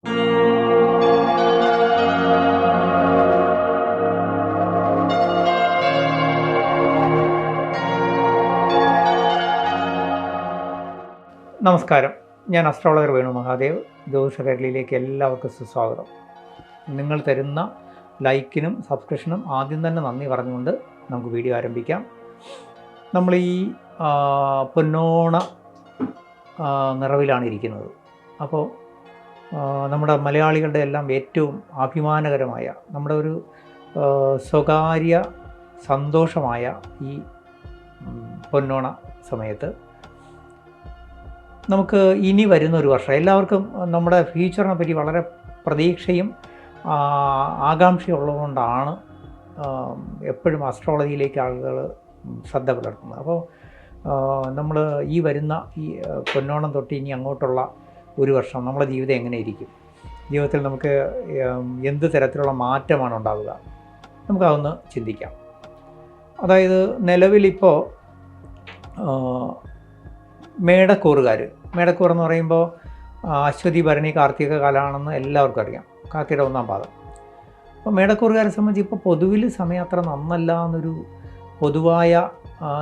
നമസ്കാരം, ഞാൻ അസ്ട്രോളജർ വേണു മഹാദേവ്. ജ്യോതിഷ കേരളയിലേക്ക് എല്ലാവർക്കും സുസ്വാഗതം. നിങ്ങൾ തരുന്ന ലൈക്കിനും സബ്സ്ക്രിപ്ഷനും ആദ്യം തന്നെ നന്ദി പറഞ്ഞുകൊണ്ട് നമുക്ക് വീഡിയോ ആരംഭിക്കാം. നമ്മൾ ഈ പൊന്നോണ നിറവിലാണ് ഇരിക്കുന്നത്. അപ്പോൾ നമ്മുടെ മലയാളികളുടെ എല്ലാം ഏറ്റവും അഭിമാനകരമായ നമ്മുടെ ഒരു സ്വകാര്യ സന്തോഷമായ ഈ പൊന്നോണ സമയത്ത് നമുക്ക് ഇനി വരുന്നൊരു വർഷം എല്ലാവർക്കും നമ്മുടെ ഫ്യൂച്ചറിനെ പറ്റി വളരെ പ്രതീക്ഷയും ആകാംക്ഷയുള്ളതുകൊണ്ടാണ് എപ്പോഴും അസ്ട്രോളജിയിലേക്ക് ആളുകൾ ശ്രദ്ധ പുലർത്തുന്നത്. അപ്പോൾ നമ്മൾ ഈ വരുന്ന ഈ പൊന്നോണം തൊട്ട് ഇനി അങ്ങോട്ടുള്ള ഒരു വർഷം നമ്മുടെ ജീവിതം എങ്ങനെ ഇരിക്കും, ജീവിതത്തിൽ നമുക്ക് എന്ത് തരത്തിലുള്ള മാറ്റമാണ് ഉണ്ടാവുക, നമുക്കതൊന്ന് ചിന്തിക്കാം. അതായത് നിലവിലിപ്പോൾ മേടക്കൂർ എന്ന് പറയുമ്പോൾ അശ്വതി ഭരണി കാർത്തിക കാലമാണെന്ന് എല്ലാവർക്കും അറിയാം. കാർത്തികയുടെ 1-ാം പാദം. അപ്പോൾ മേടക്കൂറുകാരെ സംബന്ധിച്ച് ഇപ്പോൾ പൊതുവിൽ സമയം അത്ര നന്നല്ല എന്നൊരു പൊതുവായ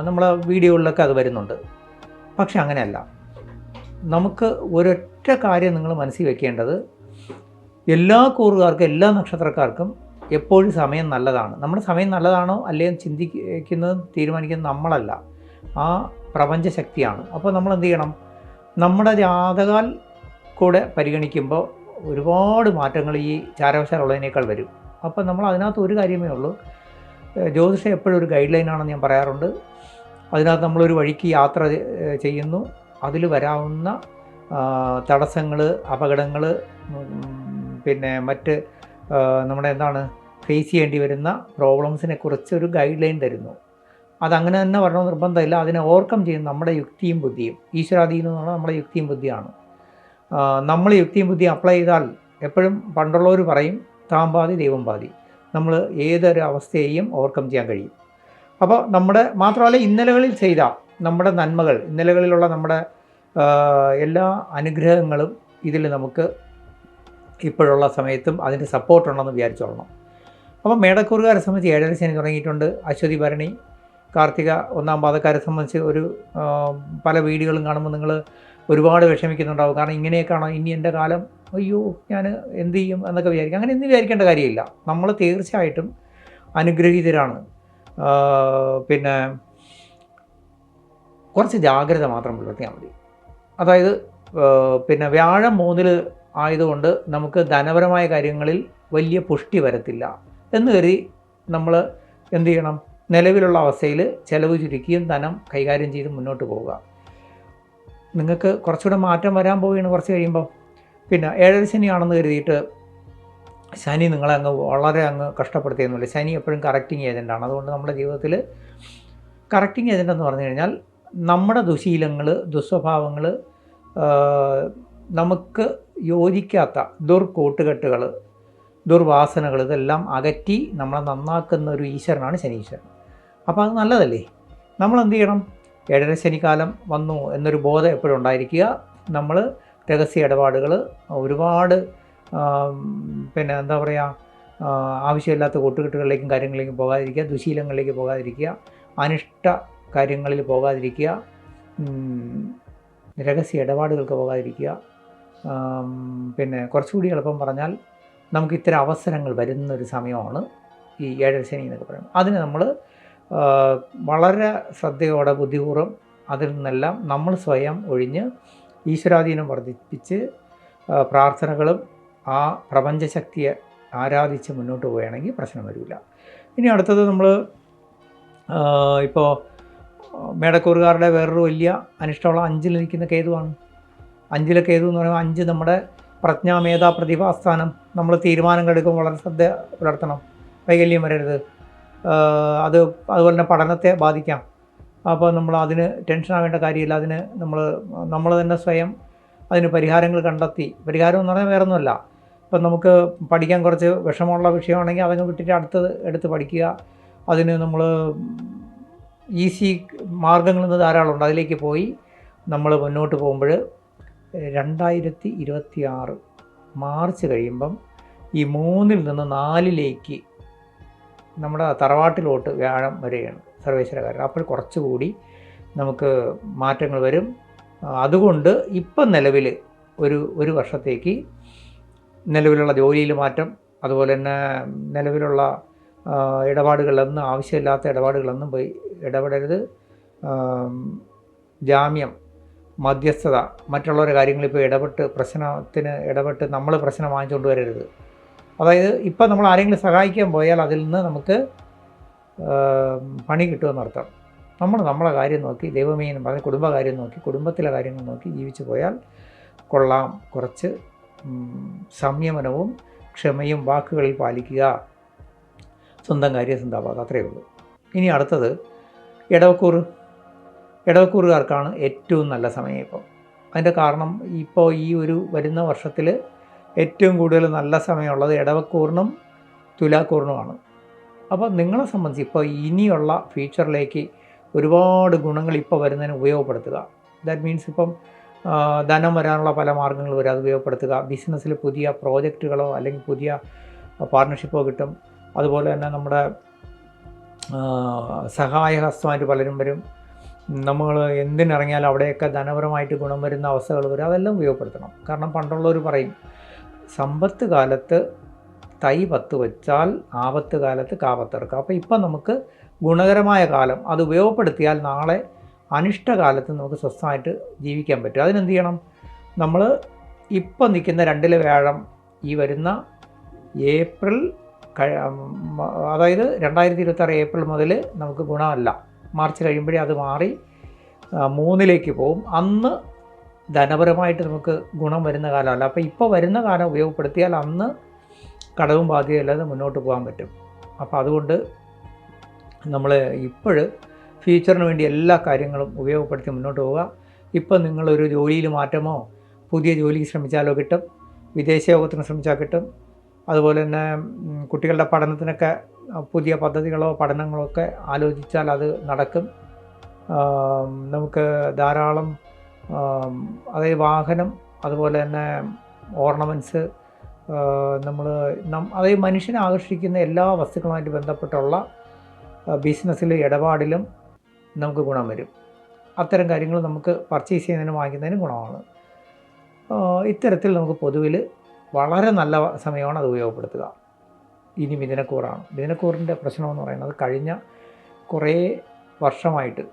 നമ്മളെ വീഡിയോകളിലൊക്കെ അത് വരുന്നുണ്ട്. പക്ഷെ അങ്ങനെയല്ല. നമുക്ക് ഒരൊറ്റ കാര്യം നിങ്ങൾ മനസ്സിൽ വെക്കേണ്ടത്, എല്ലാ കൂറുകാർക്കും എല്ലാ നക്ഷത്രക്കാർക്കും എപ്പോഴും സമയം നല്ലതാണ്. നമ്മുടെ സമയം നല്ലതാണോ അല്ലെങ്കിൽ ചിന്തിക്കുന്നത് തീരുമാനിക്കുന്നത് നമ്മളല്ല, ആ പ്രപഞ്ചശക്തിയാണ്. അപ്പോൾ നമ്മൾ എന്ത് ചെയ്യണം, നമ്മുടെ ജാതകാൽ കൂടെ പരിഗണിക്കുമ്പോൾ ഒരുപാട് മാറ്റങ്ങൾ ഈ ചാരവശാലുള്ളതിനേക്കാൾ വരും. അപ്പോൾ നമ്മൾ അതിനകത്ത് ഒരു കാര്യമേ ഉള്ളൂ, ജ്യോതിഷം എപ്പോഴും ഒരു ഗൈഡ് ലൈനാണെന്ന് ഞാൻ പറയാറുണ്ട്. അതിനകത്ത് നമ്മളൊരു വഴിക്ക് യാത്ര ചെയ്യുന്നു, അതിൽ വരാവുന്ന തടസ്സങ്ങൾ, അപകടങ്ങൾ, പിന്നെ മറ്റ് നമ്മുടെ ഫേസ് ചെയ്യേണ്ടി വരുന്ന പ്രോബ്ലംസിനെ കുറിച്ച് ഒരു ഗൈഡ് ലൈൻ തരുന്നു. അതങ്ങനെ തന്നെ വരണമെന്ന് നിർബന്ധമില്ല. അതിനെ ഓവർകം ചെയ്യുന്ന നമ്മുടെ യുക്തിയും ബുദ്ധിയും, ഈശ്വരാധീനം എന്ന് പറഞ്ഞാൽ നമ്മുടെ യുക്തിയും ബുദ്ധിയാണ്. നമ്മൾ യുക്തിയും ബുദ്ധിയും അപ്ലൈ ചെയ്താൽ എപ്പോഴും പണ്ടുള്ളവർ പറയും താൻ പാതി ദൈവം പാതി, നമ്മൾ ഏതൊരു അവസ്ഥയെയും ഓവർകം ചെയ്യാൻ കഴിയും. അപ്പോൾ നമ്മുടെ മാത്രമല്ല, ഇന്നലകളിൽ ചെയ്ത നമ്മുടെ നന്മകൾ, ഇന്നലകളിലുള്ള നമ്മുടെ എല്ലാ അനുഗ്രഹങ്ങളും ഇതിൽ നമുക്ക് ഇപ്പോഴുള്ള സമയത്തും അതിൻ്റെ സപ്പോർട്ടുണ്ടെന്ന് വിചാരിച്ചോളണം. അപ്പോൾ മേടക്കൂറുകാരെ സംബന്ധിച്ച് 7ര ശനി തുടങ്ങിയിട്ടുണ്ട്. അശ്വതി ഭരണി കാർത്തിക 1-ാം പാദക്കാരെ സംബന്ധിച്ച് ഒരു പല വീഡിയോകളും കാണുമ്പോൾ നിങ്ങൾ ഒരുപാട് വിഷമിക്കുന്നുണ്ടാവും. കാരണം ഇങ്ങനെയൊക്കെയാണോ ഇനി എൻ്റെ കാലം, അയ്യോ ഞാൻ എന്ത് ചെയ്യും എന്നൊക്കെ വിചാരിക്കും. അങ്ങനെ ഒന്നും വിചാരിക്കേണ്ട കാര്യമില്ല. നമ്മൾ തീർച്ചയായിട്ടും അനുഗ്രഹീതരാണ്. പിന്നെ കുറച്ച് ജാഗ്രത മാത്രം പുലർത്തിയാൽ മതി. അതായത് പിന്നെ വ്യാഴം 3-ൽ ആയതുകൊണ്ട് നമുക്ക് ധനപരമായ കാര്യങ്ങളിൽ വലിയ പുഷ്ടി വരത്തില്ല എന്ന് കരുതി നമ്മൾ എന്ത് ചെയ്യണം, നിലവിലുള്ള അവസ്ഥയിൽ ചിലവ് ചുരുക്കിയും ധനം കൈകാര്യം ചെയ്ത് മുന്നോട്ട് പോവുക. നിങ്ങൾക്ക് കുറച്ചുകൂടെ മാറ്റം വരാൻ പോവുകയാണ് കുറച്ച് കഴിയുമ്പോൾ. പിന്നെ 7ര ശനിയാണെന്ന് കരുതിയിട്ട് ശനി നിങ്ങളെ വളരെ കഷ്ടപ്പെടുത്തിയെന്നില്ല. ശനി എപ്പോഴും കറക്റ്റിംഗ് ഏജൻ്റാണ്. അതുകൊണ്ട് നമ്മുടെ ജീവിതത്തിൽ കറക്റ്റിംഗ് ഏജൻ്റ് എന്ന് പറഞ്ഞു കഴിഞ്ഞാൽ നമ്മുടെ ദുശീലങ്ങൾ, ദുസ്വഭാവങ്ങൾ, നമുക്ക് യോജിക്കാത്ത ദുർകൂട്ടുകെട്ടുകൾ, ദുർവാസനകൾ, ഇതെല്ലാം അകറ്റി നമ്മളെ നന്നാക്കുന്ന ഒരു ഈശ്വരനാണ് ശനീശ്വരൻ. അപ്പോൾ അത് നല്ലതല്ലേ? നമ്മൾ എന്ത് ചെയ്യണം, 7ര ശനിക്കാലം വന്നു എന്നൊരു ബോധം എപ്പോഴും ഉണ്ടായിരിക്കുക. നമ്മൾ രഹസ്യ ഇടപാടുകൾ, ഒരുപാട് പിന്നെ ആവശ്യമില്ലാത്ത കൂട്ടുകെട്ടുകളിലേക്കും കാര്യങ്ങളിലേക്കും പോകാതിരിക്കുക, ദുശീലങ്ങളിലേക്ക് പോകാതിരിക്കുക, അനിഷ്ട കാര്യങ്ങളിൽ പോകാതിരിക്കുക, രഹസ്യ ഇടപാടുകൾക്ക് പോകാതിരിക്കുക. പിന്നെ കുറച്ചുകൂടി എളുപ്പം പറഞ്ഞാൽ നമുക്ക് ഇത്തരം അവസരങ്ങൾ വരുന്നൊരു സമയമാണ് ഈ 7ര ശനി എന്നൊക്കെ പറയുന്നത്. അതിന് നമ്മൾ വളരെ ശ്രദ്ധയോടെ ബുദ്ധിപൂർവ്വം അതിൽ നിന്നെല്ലാം നമ്മൾ സ്വയം ഒഴിഞ്ഞ് ഈശ്വരാധീനം വർദ്ധിപ്പിച്ച് പ്രാർത്ഥനകളും ആ പ്രപഞ്ചശക്തിയെ ആരാധിച്ച് മുന്നോട്ട് പോവുകയാണെങ്കിൽ പ്രശ്നം വരില്ല. ഇനി അടുത്തത് നമ്മൾ ഇപ്പോൾ മേടക്കൂറുകാരുടെ വേറൊരു വലിയ അനിഷ്ടമുള്ള 5-ൽ നിൽക്കുന്ന കേതുവാണ്. 5-ലെ കേതു എന്ന് പറയുമ്പോൾ 5 നമ്മുടെ പ്രജ്ഞാമേധ പ്രതിഭാസ്ഥാനം. നമ്മൾ തീരുമാനങ്ങൾ എടുക്കുമ്പോൾ വളരെ ശ്രദ്ധ പുലർത്തണം, വൈകല്യം വരരുത്. അതുപോലെ തന്നെ പഠനത്തെ ബാധിക്കാം. അപ്പോൾ നമ്മൾ അതിന് ടെൻഷനാവേണ്ട കാര്യമില്ല. അതിന് നമ്മൾ തന്നെ സ്വയം അതിന് പരിഹാരങ്ങൾ കണ്ടെത്തി, പരിഹാരം എന്ന് പറഞ്ഞാൽ വേറൊന്നുമല്ല, ഇപ്പം നമുക്ക് പഠിക്കാൻ കുറച്ച് വിഷമമുള്ള വിഷയമാണെങ്കിൽ അതങ്ങ് വിട്ടിട്ട് അടുത്തത് എടുത്ത് പഠിക്കുക. അതിന് നമ്മൾ ഈസി മാർഗ്ഗങ്ങളിൽ നിന്ന് ധാരാളമുണ്ട്, അതിലേക്ക് പോയി നമ്മൾ മുന്നോട്ട് പോകുമ്പോൾ 2026 മാർച്ച് കഴിയുമ്പം ഈ 3-ൽ നിന്ന് 4-ലേക്ക് നമ്മുടെ തറവാട്ടിലോട്ട് വ്യാഴം വരികയാണ് സർവേശ്വരകാരൻ. അപ്പോൾ കുറച്ചുകൂടി നമുക്ക് മാറ്റങ്ങൾ വരും. അതുകൊണ്ട് ഇപ്പം നിലവിൽ ഒരു വർഷത്തേക്ക് നിലവിലുള്ള ജോലിയിൽ മാറ്റം, അതുപോലെ തന്നെ നിലവിലുള്ള ഇടപാടുകളിലൊന്നും ആവശ്യമില്ലാത്ത ഇടപാടുകളൊന്നും പോയി ഇടപെടരുത്. ജാമ്യം, മധ്യസ്ഥത, മറ്റുള്ളവരുടെ കാര്യങ്ങളിൽ ഇപ്പോൾ ഇടപെട്ട് നമ്മൾ പ്രശ്നം വാങ്ങിച്ചുകൊണ്ട് വരരുത്. അതായത് ഇപ്പം നമ്മൾ ആരെങ്കിലും സഹായിക്കാൻ പോയാൽ അതിൽ നിന്ന് നമുക്ക് പണി കിട്ടുമെന്നർത്ഥം. നമ്മളെ കാര്യം നോക്കി, ദൈവമേ എന്ന് പറഞ്ഞ് കുടുംബകാര്യം നോക്കി, കുടുംബത്തിലെ കാര്യങ്ങൾ നോക്കി ജീവിച്ചു പോയാൽ കൊള്ളാം. കുറച്ച് സംയമനവും ക്ഷമയും വാക്കുകളിൽ പാലിക്കുക. സ്വന്തം കാര്യം ചിന്താപാത, അത്രയേ ഉള്ളൂ. ഇനി അടുത്തത് ഇടവക്കൂറുകാർക്കാണ് ഏറ്റവും നല്ല സമയം ഇപ്പം. അതിൻ്റെ കാരണം ഇപ്പോൾ ഈ വരുന്ന വർഷത്തിൽ ഏറ്റവും കൂടുതൽ നല്ല സമയമുള്ളത് ഇടവക്കൂറിനും തുലാക്കൂറിനുമാണ്. അപ്പോൾ നിങ്ങളെ സംബന്ധിച്ച് ഇപ്പോൾ ഇനിയുള്ള ഫ്യൂച്ചറിലേക്ക് ഒരുപാട് ഗുണങ്ങൾ ഇപ്പോൾ വരുന്നതിന് ഉപയോഗപ്പെടുത്തുക. ദാറ്റ് മീൻസ് ഇപ്പം ധനം വരാനുള്ള പല മാർഗ്ഗങ്ങൾ വരും, അത് ഉപയോഗപ്പെടുത്തുക. ബിസിനസ്സിൽ പുതിയ പ്രോജക്റ്റുകളോ അല്ലെങ്കിൽ പുതിയ പാർട്ട്ണർഷിപ്പോ കിട്ടും. അതുപോലെ തന്നെ നമ്മുടെ സഹായഹസ്തമായിട്ട് പലരും വരും. നമ്മൾ എന്തിനിറങ്ങിയാലും അവിടെയൊക്കെ ധനപരമായിട്ട് ഗുണം വരുന്ന അവസ്ഥകൾ വരും. അതെല്ലാം ഉപയോഗപ്പെടുത്തണം. കാരണം പണ്ടുള്ളവർ പറയും, സമ്പത്ത് കാലത്ത് തൈ 10 വെച്ചാൽ ആപത്ത് കാലത്ത് കാപത്തിറക്കുക. അപ്പോൾ ഇപ്പം നമുക്ക് ഗുണകരമായ കാലം അത് ഉപയോഗപ്പെടുത്തിയാൽ നാളെ അനിഷ്ടകാലത്ത് നമുക്ക് സ്വസ്ഥമായിട്ട് ജീവിക്കാൻ പറ്റും. അതിനെന്ത് ചെയ്യണം? നമ്മൾ ഇപ്പം നിൽക്കുന്ന 2-ലെ വ്യാഴം ഈ വരുന്ന ഏപ്രിൽ, അതായത് 2026 ഏപ്രിൽ മുതൽ നമുക്ക് ഗുണമല്ല. മാർച്ച് കഴിയുമ്പോഴേ അത് മാറി 3-ലേക്ക് പോകും. അന്ന് ധനപരമായിട്ട് നമുക്ക് ഗുണം വരുന്ന കാലമല്ല. അപ്പോൾ ഇപ്പോൾ വരുന്ന കാലം ഉപയോഗപ്പെടുത്തിയാൽ അന്ന് കടവും ബാധ്യതയില്ലാതെ മുന്നോട്ട് പോകാൻ പറ്റും. അപ്പോൾ അതുകൊണ്ട് നമ്മൾ ഫ്യൂച്ചറിന് വേണ്ടി എല്ലാ കാര്യങ്ങളും ഉപയോഗപ്പെടുത്തി മുന്നോട്ട് പോവുക. ഇപ്പം നിങ്ങളൊരു ജോലിയിൽ മാറ്റമോ പുതിയ ജോലിക്ക് ശ്രമിച്ചാലോ കിട്ടും, വിദേശയോഗത്തിന് ശ്രമിച്ചാൽ കിട്ടും. അതുപോലെ തന്നെ കുട്ടികളുടെ പഠനത്തിനൊക്കെ പുതിയ പദ്ധതികളോ പഠനങ്ങളോ ഒക്കെ ആലോചിച്ചാൽ അത് നടക്കും. നമുക്ക് ധാരാളം അതായത് വാഹനം, അതുപോലെ തന്നെ ഓർണമെൻറ്റ്സ്, അതായത് മനുഷ്യനെ ആകർഷിക്കുന്ന എല്ലാ വസ്തുക്കളുമായിട്ട് ബന്ധപ്പെട്ടുള്ള ബിസിനസ്സിൽ ഇടപാടിലും നമുക്ക് ഗുണം വരും. അത്തരം കാര്യങ്ങൾ നമുക്ക് പർച്ചേസ് ചെയ്യുന്നതിനും വാങ്ങിക്കുന്നതിനും ഗുണമാണ്. ഇത്തരത്തിൽ നമുക്ക് പൊതുവിൽ വളരെ നല്ല സമയമാണ് അത് ഉപയോഗപ്പെടുത്തുക. ഇനി മിഥുനക്കൂറാണ്. മിഥുനക്കൂറിൻ്റെ പ്രശ്നമെന്ന് പറയുന്നത് കഴിഞ്ഞ കുറേ വർഷമായിട്ട്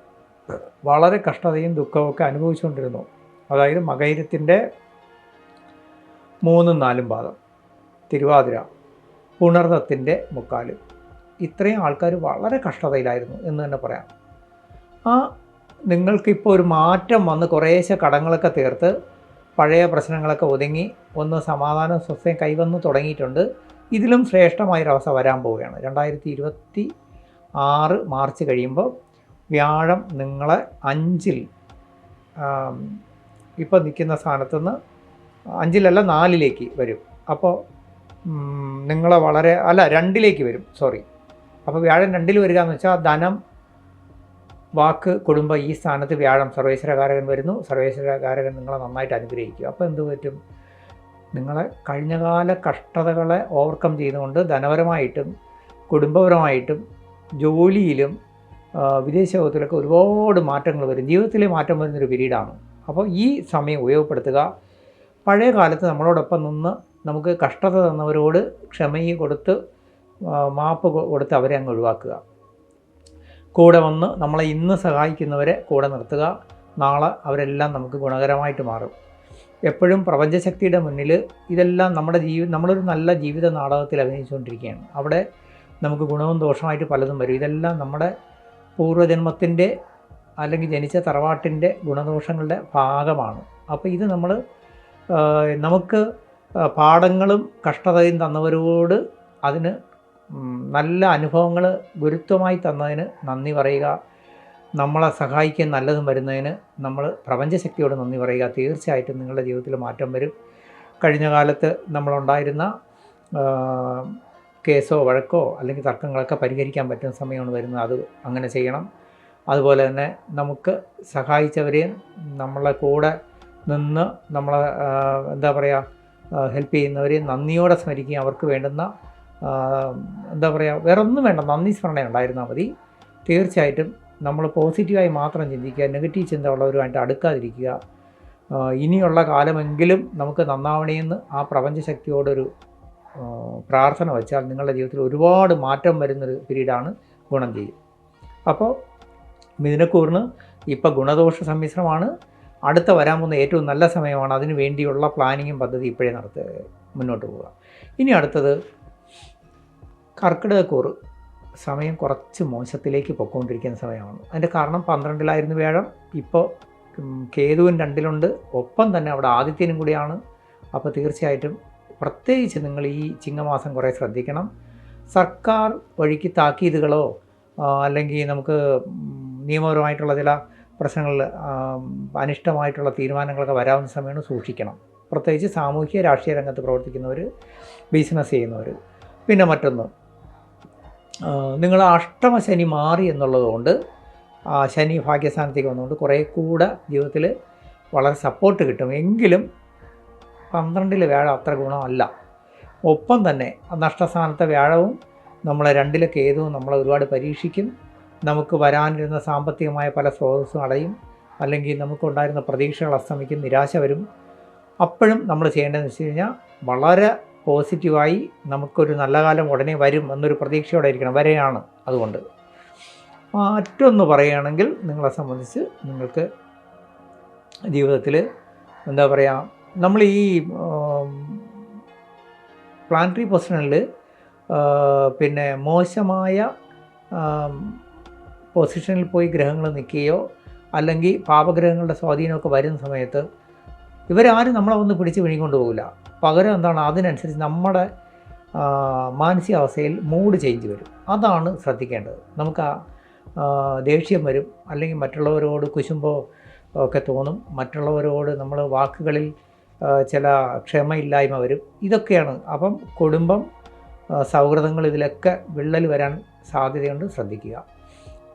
വളരെ കഷ്ടതയും ദുഃഖമൊക്കെ അനുഭവിച്ചുകൊണ്ടിരുന്നു. അതായത് മകയിരത്തിൻ്റെ 3-ഉം 4-ഉം പാദം, തിരുവാതിര, പുണർദത്തിൻ്റെ 3/4, ഇത്രയും ആൾക്കാർ വളരെ കഷ്ടതയിലായിരുന്നു എന്ന് തന്നെ പറയാം. നിങ്ങൾക്കിപ്പോൾ ഒരു മാറ്റം വന്ന് കുറേശ്ശെ കടങ്ങളൊക്കെ തീർത്ത് പഴയ പ്രശ്നങ്ങളൊക്കെ ഒതുങ്ങി ഒന്ന് സമാധാനം സ്വസ്ഥയും കൈവന്ന് തുടങ്ങിയിട്ടുണ്ട്. ഇതിലും ശ്രേഷ്ഠമായൊരവസ്ഥ വരാൻ പോവുകയാണ്. 2026 മാർച്ച് കഴിയുമ്പോൾ വ്യാഴം നിങ്ങളെ 5-ൽ ഇപ്പോൾ നിൽക്കുന്ന സ്ഥാനത്തുനിന്ന് 5-ലല്ല 4-ലേക്ക് വരും. അപ്പോൾ നിങ്ങളെ 2-ലേക്ക് വരും. അപ്പോൾ വ്യാഴം 2-ൽ വരിക എന്ന് വെച്ചാൽ ധനം, വാക്ക്, കുടുംബം, ഈ സ്ഥാനത്ത് വ്യാഴം സർവേശ്വരകാരകൻ വരുന്നു. സർവേശ്വരകാരകൻ നിങ്ങളെ നന്നായിട്ട് അനുഗ്രഹിക്കും. അപ്പോൾ എന്ത് പറ്റും? നിങ്ങളെ കഴിഞ്ഞകാല കഷ്ടതകളെ ഓവർകം ചെയ്തുകൊണ്ട് ധനപരമായിട്ടും കുടുംബപരമായിട്ടും ജോലിയിലും വിദേശയോഗത്തിലൊക്കെ ഒരുപാട് മാറ്റങ്ങൾ വരും. ജീവിതത്തിലെ മാറ്റം വരുന്നൊരു പീരീഡാണ്. അപ്പോൾ ഈ സമയം ഉപയോഗപ്പെടുത്തുക. പഴയ കാലത്ത് നമ്മളോടൊപ്പം നിന്ന് നമുക്ക് കഷ്ടത തന്നവരോട് ക്ഷമയും കൊടുത്ത് മാപ്പ് കൊടുത്ത് അവരെ അങ്ങ് ഒഴിവാക്കുക. കൂടെ വന്ന് നമ്മളെ ഇന്ന് സഹായിക്കുന്നവരെ കൂടെ നിർത്തുക. നാളെ അവരെല്ലാം നമുക്ക് ഗുണകരമായിട്ട് മാറും. എപ്പോഴും പ്രപഞ്ചശക്തിയുടെ മുന്നിൽ ഇതെല്ലാം നമ്മളൊരു നല്ല ജീവിത നാടകത്തിൽ അഭിനയിച്ചുകൊണ്ടിരിക്കുകയാണ്. അവിടെ നമുക്ക് ഗുണവും ദോഷമായിട്ട് പലതും വരും. ഇതെല്ലാം നമ്മുടെ പൂർവ്വജന്മത്തിൻ്റെ അല്ലെങ്കിൽ ജനിച്ച തറവാട്ടിൻ്റെ ഗുണദോഷങ്ങളുടെ ഭാഗമാണ്. അപ്പോൾ ഇത് നമുക്ക് പാഠങ്ങളും കഷ്ടതയും തന്നവരോട് അതിന് നല്ല അനുഭവങ്ങൾ ഗുരുത്വമായി തന്നതിന് നന്ദി പറയുക. നമ്മളെ സഹായിക്കാൻ നല്ലതും വരുന്നതിന് നമ്മൾ പ്രപഞ്ചശക്തിയോട് നന്ദി പറയുക. തീർച്ചയായിട്ടും നിങ്ങളുടെ ജീവിതത്തിൽ മാറ്റം വരും. കഴിഞ്ഞ കാലത്ത് നമ്മളുണ്ടായിരുന്ന കേസോ വഴക്കോ അല്ലെങ്കിൽ തർക്കങ്ങളൊക്കെ പരിഹരിക്കാൻ പറ്റുന്ന സമയമാണ് വരുന്നത്. അത് അങ്ങനെ ചെയ്യണം. അതുപോലെ തന്നെ നമുക്ക് സഹായിച്ചവരെയും നമ്മളെ കൂടെ നിന്ന് നമ്മളെ ഹെൽപ്പ് ചെയ്യുന്നവരെ നന്ദിയോടെ സ്മരിക്കുകയും അവർക്ക് വേണ്ടുന്ന എന്താ പറയുക, വേറെ ഒന്നും വേണ്ട, നന്ദി സ്മരണ ഉണ്ടായിരുന്നാൽ മതി. തീർച്ചയായിട്ടും നമ്മൾ പോസിറ്റീവായി മാത്രം ചിന്തിക്കുക, നെഗറ്റീവ് ചിന്ത ഉള്ളവരുമായിട്ട് അടുക്കാതിരിക്കുക. ഇനിയുള്ള കാലമെങ്കിലും നമുക്ക് നന്നാവണമെന്ന് ആ പ്രപഞ്ചശക്തിയോടൊരു പ്രാർത്ഥന വെച്ചാൽ നിങ്ങളുടെ ജീവിതത്തിൽ ഒരുപാട് മാറ്റം വരുന്നൊരു പീരീഡാണ്, ഗുണം ചെയ്യും. അപ്പോൾ മിഥുനക്കൂറിന് ഇപ്പോൾ ഗുണദോഷ സമ്മിശ്രമാണ്. അടുത്ത വരാൻ പോകുന്ന ഏറ്റവും നല്ല സമയമാണ്. അതിന് വേണ്ടിയുള്ള പ്ലാനിങ്ങും പദ്ധതി ഇപ്പോഴേ മുന്നോട്ട് പോവുക. ഇനി അടുത്തത് കർക്കിടകക്കൂറ്. സമയം കുറച്ച് മോശത്തിലേക്ക് പൊയ്ക്കൊണ്ടിരിക്കുന്ന സമയമാണ്. അതിൻ്റെ കാരണം 12-ലായിരുന്നു വ്യാഴം, ഇപ്പോൾ കേതുവും 2-ലുണ്ട്, ഒപ്പം തന്നെ അവിടെ ആദിത്യനും കൂടിയാണ്. അപ്പോൾ തീർച്ചയായിട്ടും പ്രത്യേകിച്ച് നിങ്ങൾ ഈ ചിങ്ങമാസം കുറേ ശ്രദ്ധിക്കണം. സർക്കാർ വഴിക്ക് താക്കീതുകളോ അല്ലെങ്കിൽ നമുക്ക് നിയമപരമായിട്ടുള്ള ചില പ്രശ്നങ്ങളിൽ അനിഷ്ടമായിട്ടുള്ള തീരുമാനങ്ങളൊക്കെ വരാവുന്ന സമയമാണ്, സൂക്ഷിക്കണം. പ്രത്യേകിച്ച് സാമൂഹ്യ രാഷ്ട്രീയ രംഗത്ത് പ്രവർത്തിക്കുന്നവർ, ബിസിനസ് ചെയ്യുന്നവർ. പിന്നെ മറ്റൊന്ന്, നിങ്ങൾ അഷ്ടമശനി മാറി എന്നുള്ളതുകൊണ്ട്, ശനി ഭാഗ്യസ്ഥാനത്തേക്ക് വന്നുകൊണ്ട് കുറേ കൂടെ ജീവിതത്തിൽ വളരെ സപ്പോർട്ട് കിട്ടും. എങ്കിലും 12-ൽ വ്യാഴം അത്ര ഗുണമല്ല. ഒപ്പം തന്നെ നഷ്ടസ്ഥാനത്തെ വ്യാഴവും നമ്മളെ 2-ലെ കേതുവും നമ്മളെ ഒരുപാട് പരീക്ഷിക്കും. നമുക്ക് വരാനിരുന്ന സാമ്പത്തികമായ പല സ്രോതസ്സും അടയും, അല്ലെങ്കിൽ നമുക്കുണ്ടായിരുന്ന പ്രതീക്ഷകൾ അസ്തമിക്കും, നിരാശ വരും. അപ്പോഴും നമ്മൾ ചെയ്യേണ്ടതെന്ന് വെച്ച് കഴിഞ്ഞാൽ വളരെ പോസിറ്റീവായി നമുക്കൊരു നല്ല കാലം ഉടനെ വരും എന്നൊരു പ്രതീക്ഷയോടെ ഇരിക്കണം. വരെയാണ്. അതുകൊണ്ട് മറ്റൊന്ന് പറയുകയാണെങ്കിൽ, നിങ്ങളെ സംബന്ധിച്ച് നിങ്ങൾക്ക് ജീവിതത്തിൽ എന്താ പറയുക, നമ്മൾ ഈ പ്ലാനറ്ററി പൊസിഷനിൽ പിന്നെ മോശമായ പൊസിഷനിൽ പോയി ഗ്രഹങ്ങൾ നിൽക്കുകയോ അല്ലെങ്കിൽ പാപഗ്രഹങ്ങളുടെ സ്വാധീനമൊക്കെ വരുന്ന സമയത്ത് ഇവരാരും നമ്മളെ ഒന്ന് പിടിച്ച് വിഴുങ്ങിക്കൊണ്ട് പോകില്ല. പകരം എന്താണ്, അതിനനുസരിച്ച് നമ്മുടെ മാനസികാവസ്ഥയിൽ മൂഡ് ചേഞ്ച് വരും. അതാണ് ശ്രദ്ധിക്കേണ്ടത്. നമുക്ക് ദേഷ്യം വരും, അല്ലെങ്കിൽ മറ്റുള്ളവരോട് കുശുമ്പോ ഒക്കെ തോന്നും, മറ്റുള്ളവരോട് നമ്മൾ വാക്കുകളിൽ ചില ക്ഷമയില്ലായ്മ വരും. ഇതൊക്കെയാണ്. അപ്പം കുടുംബം, സൗഹൃദങ്ങൾ, ഇതിലൊക്കെ വിള്ളൽ വരാൻ സാധ്യതയുണ്ട്. ശ്രദ്ധിക്കുക.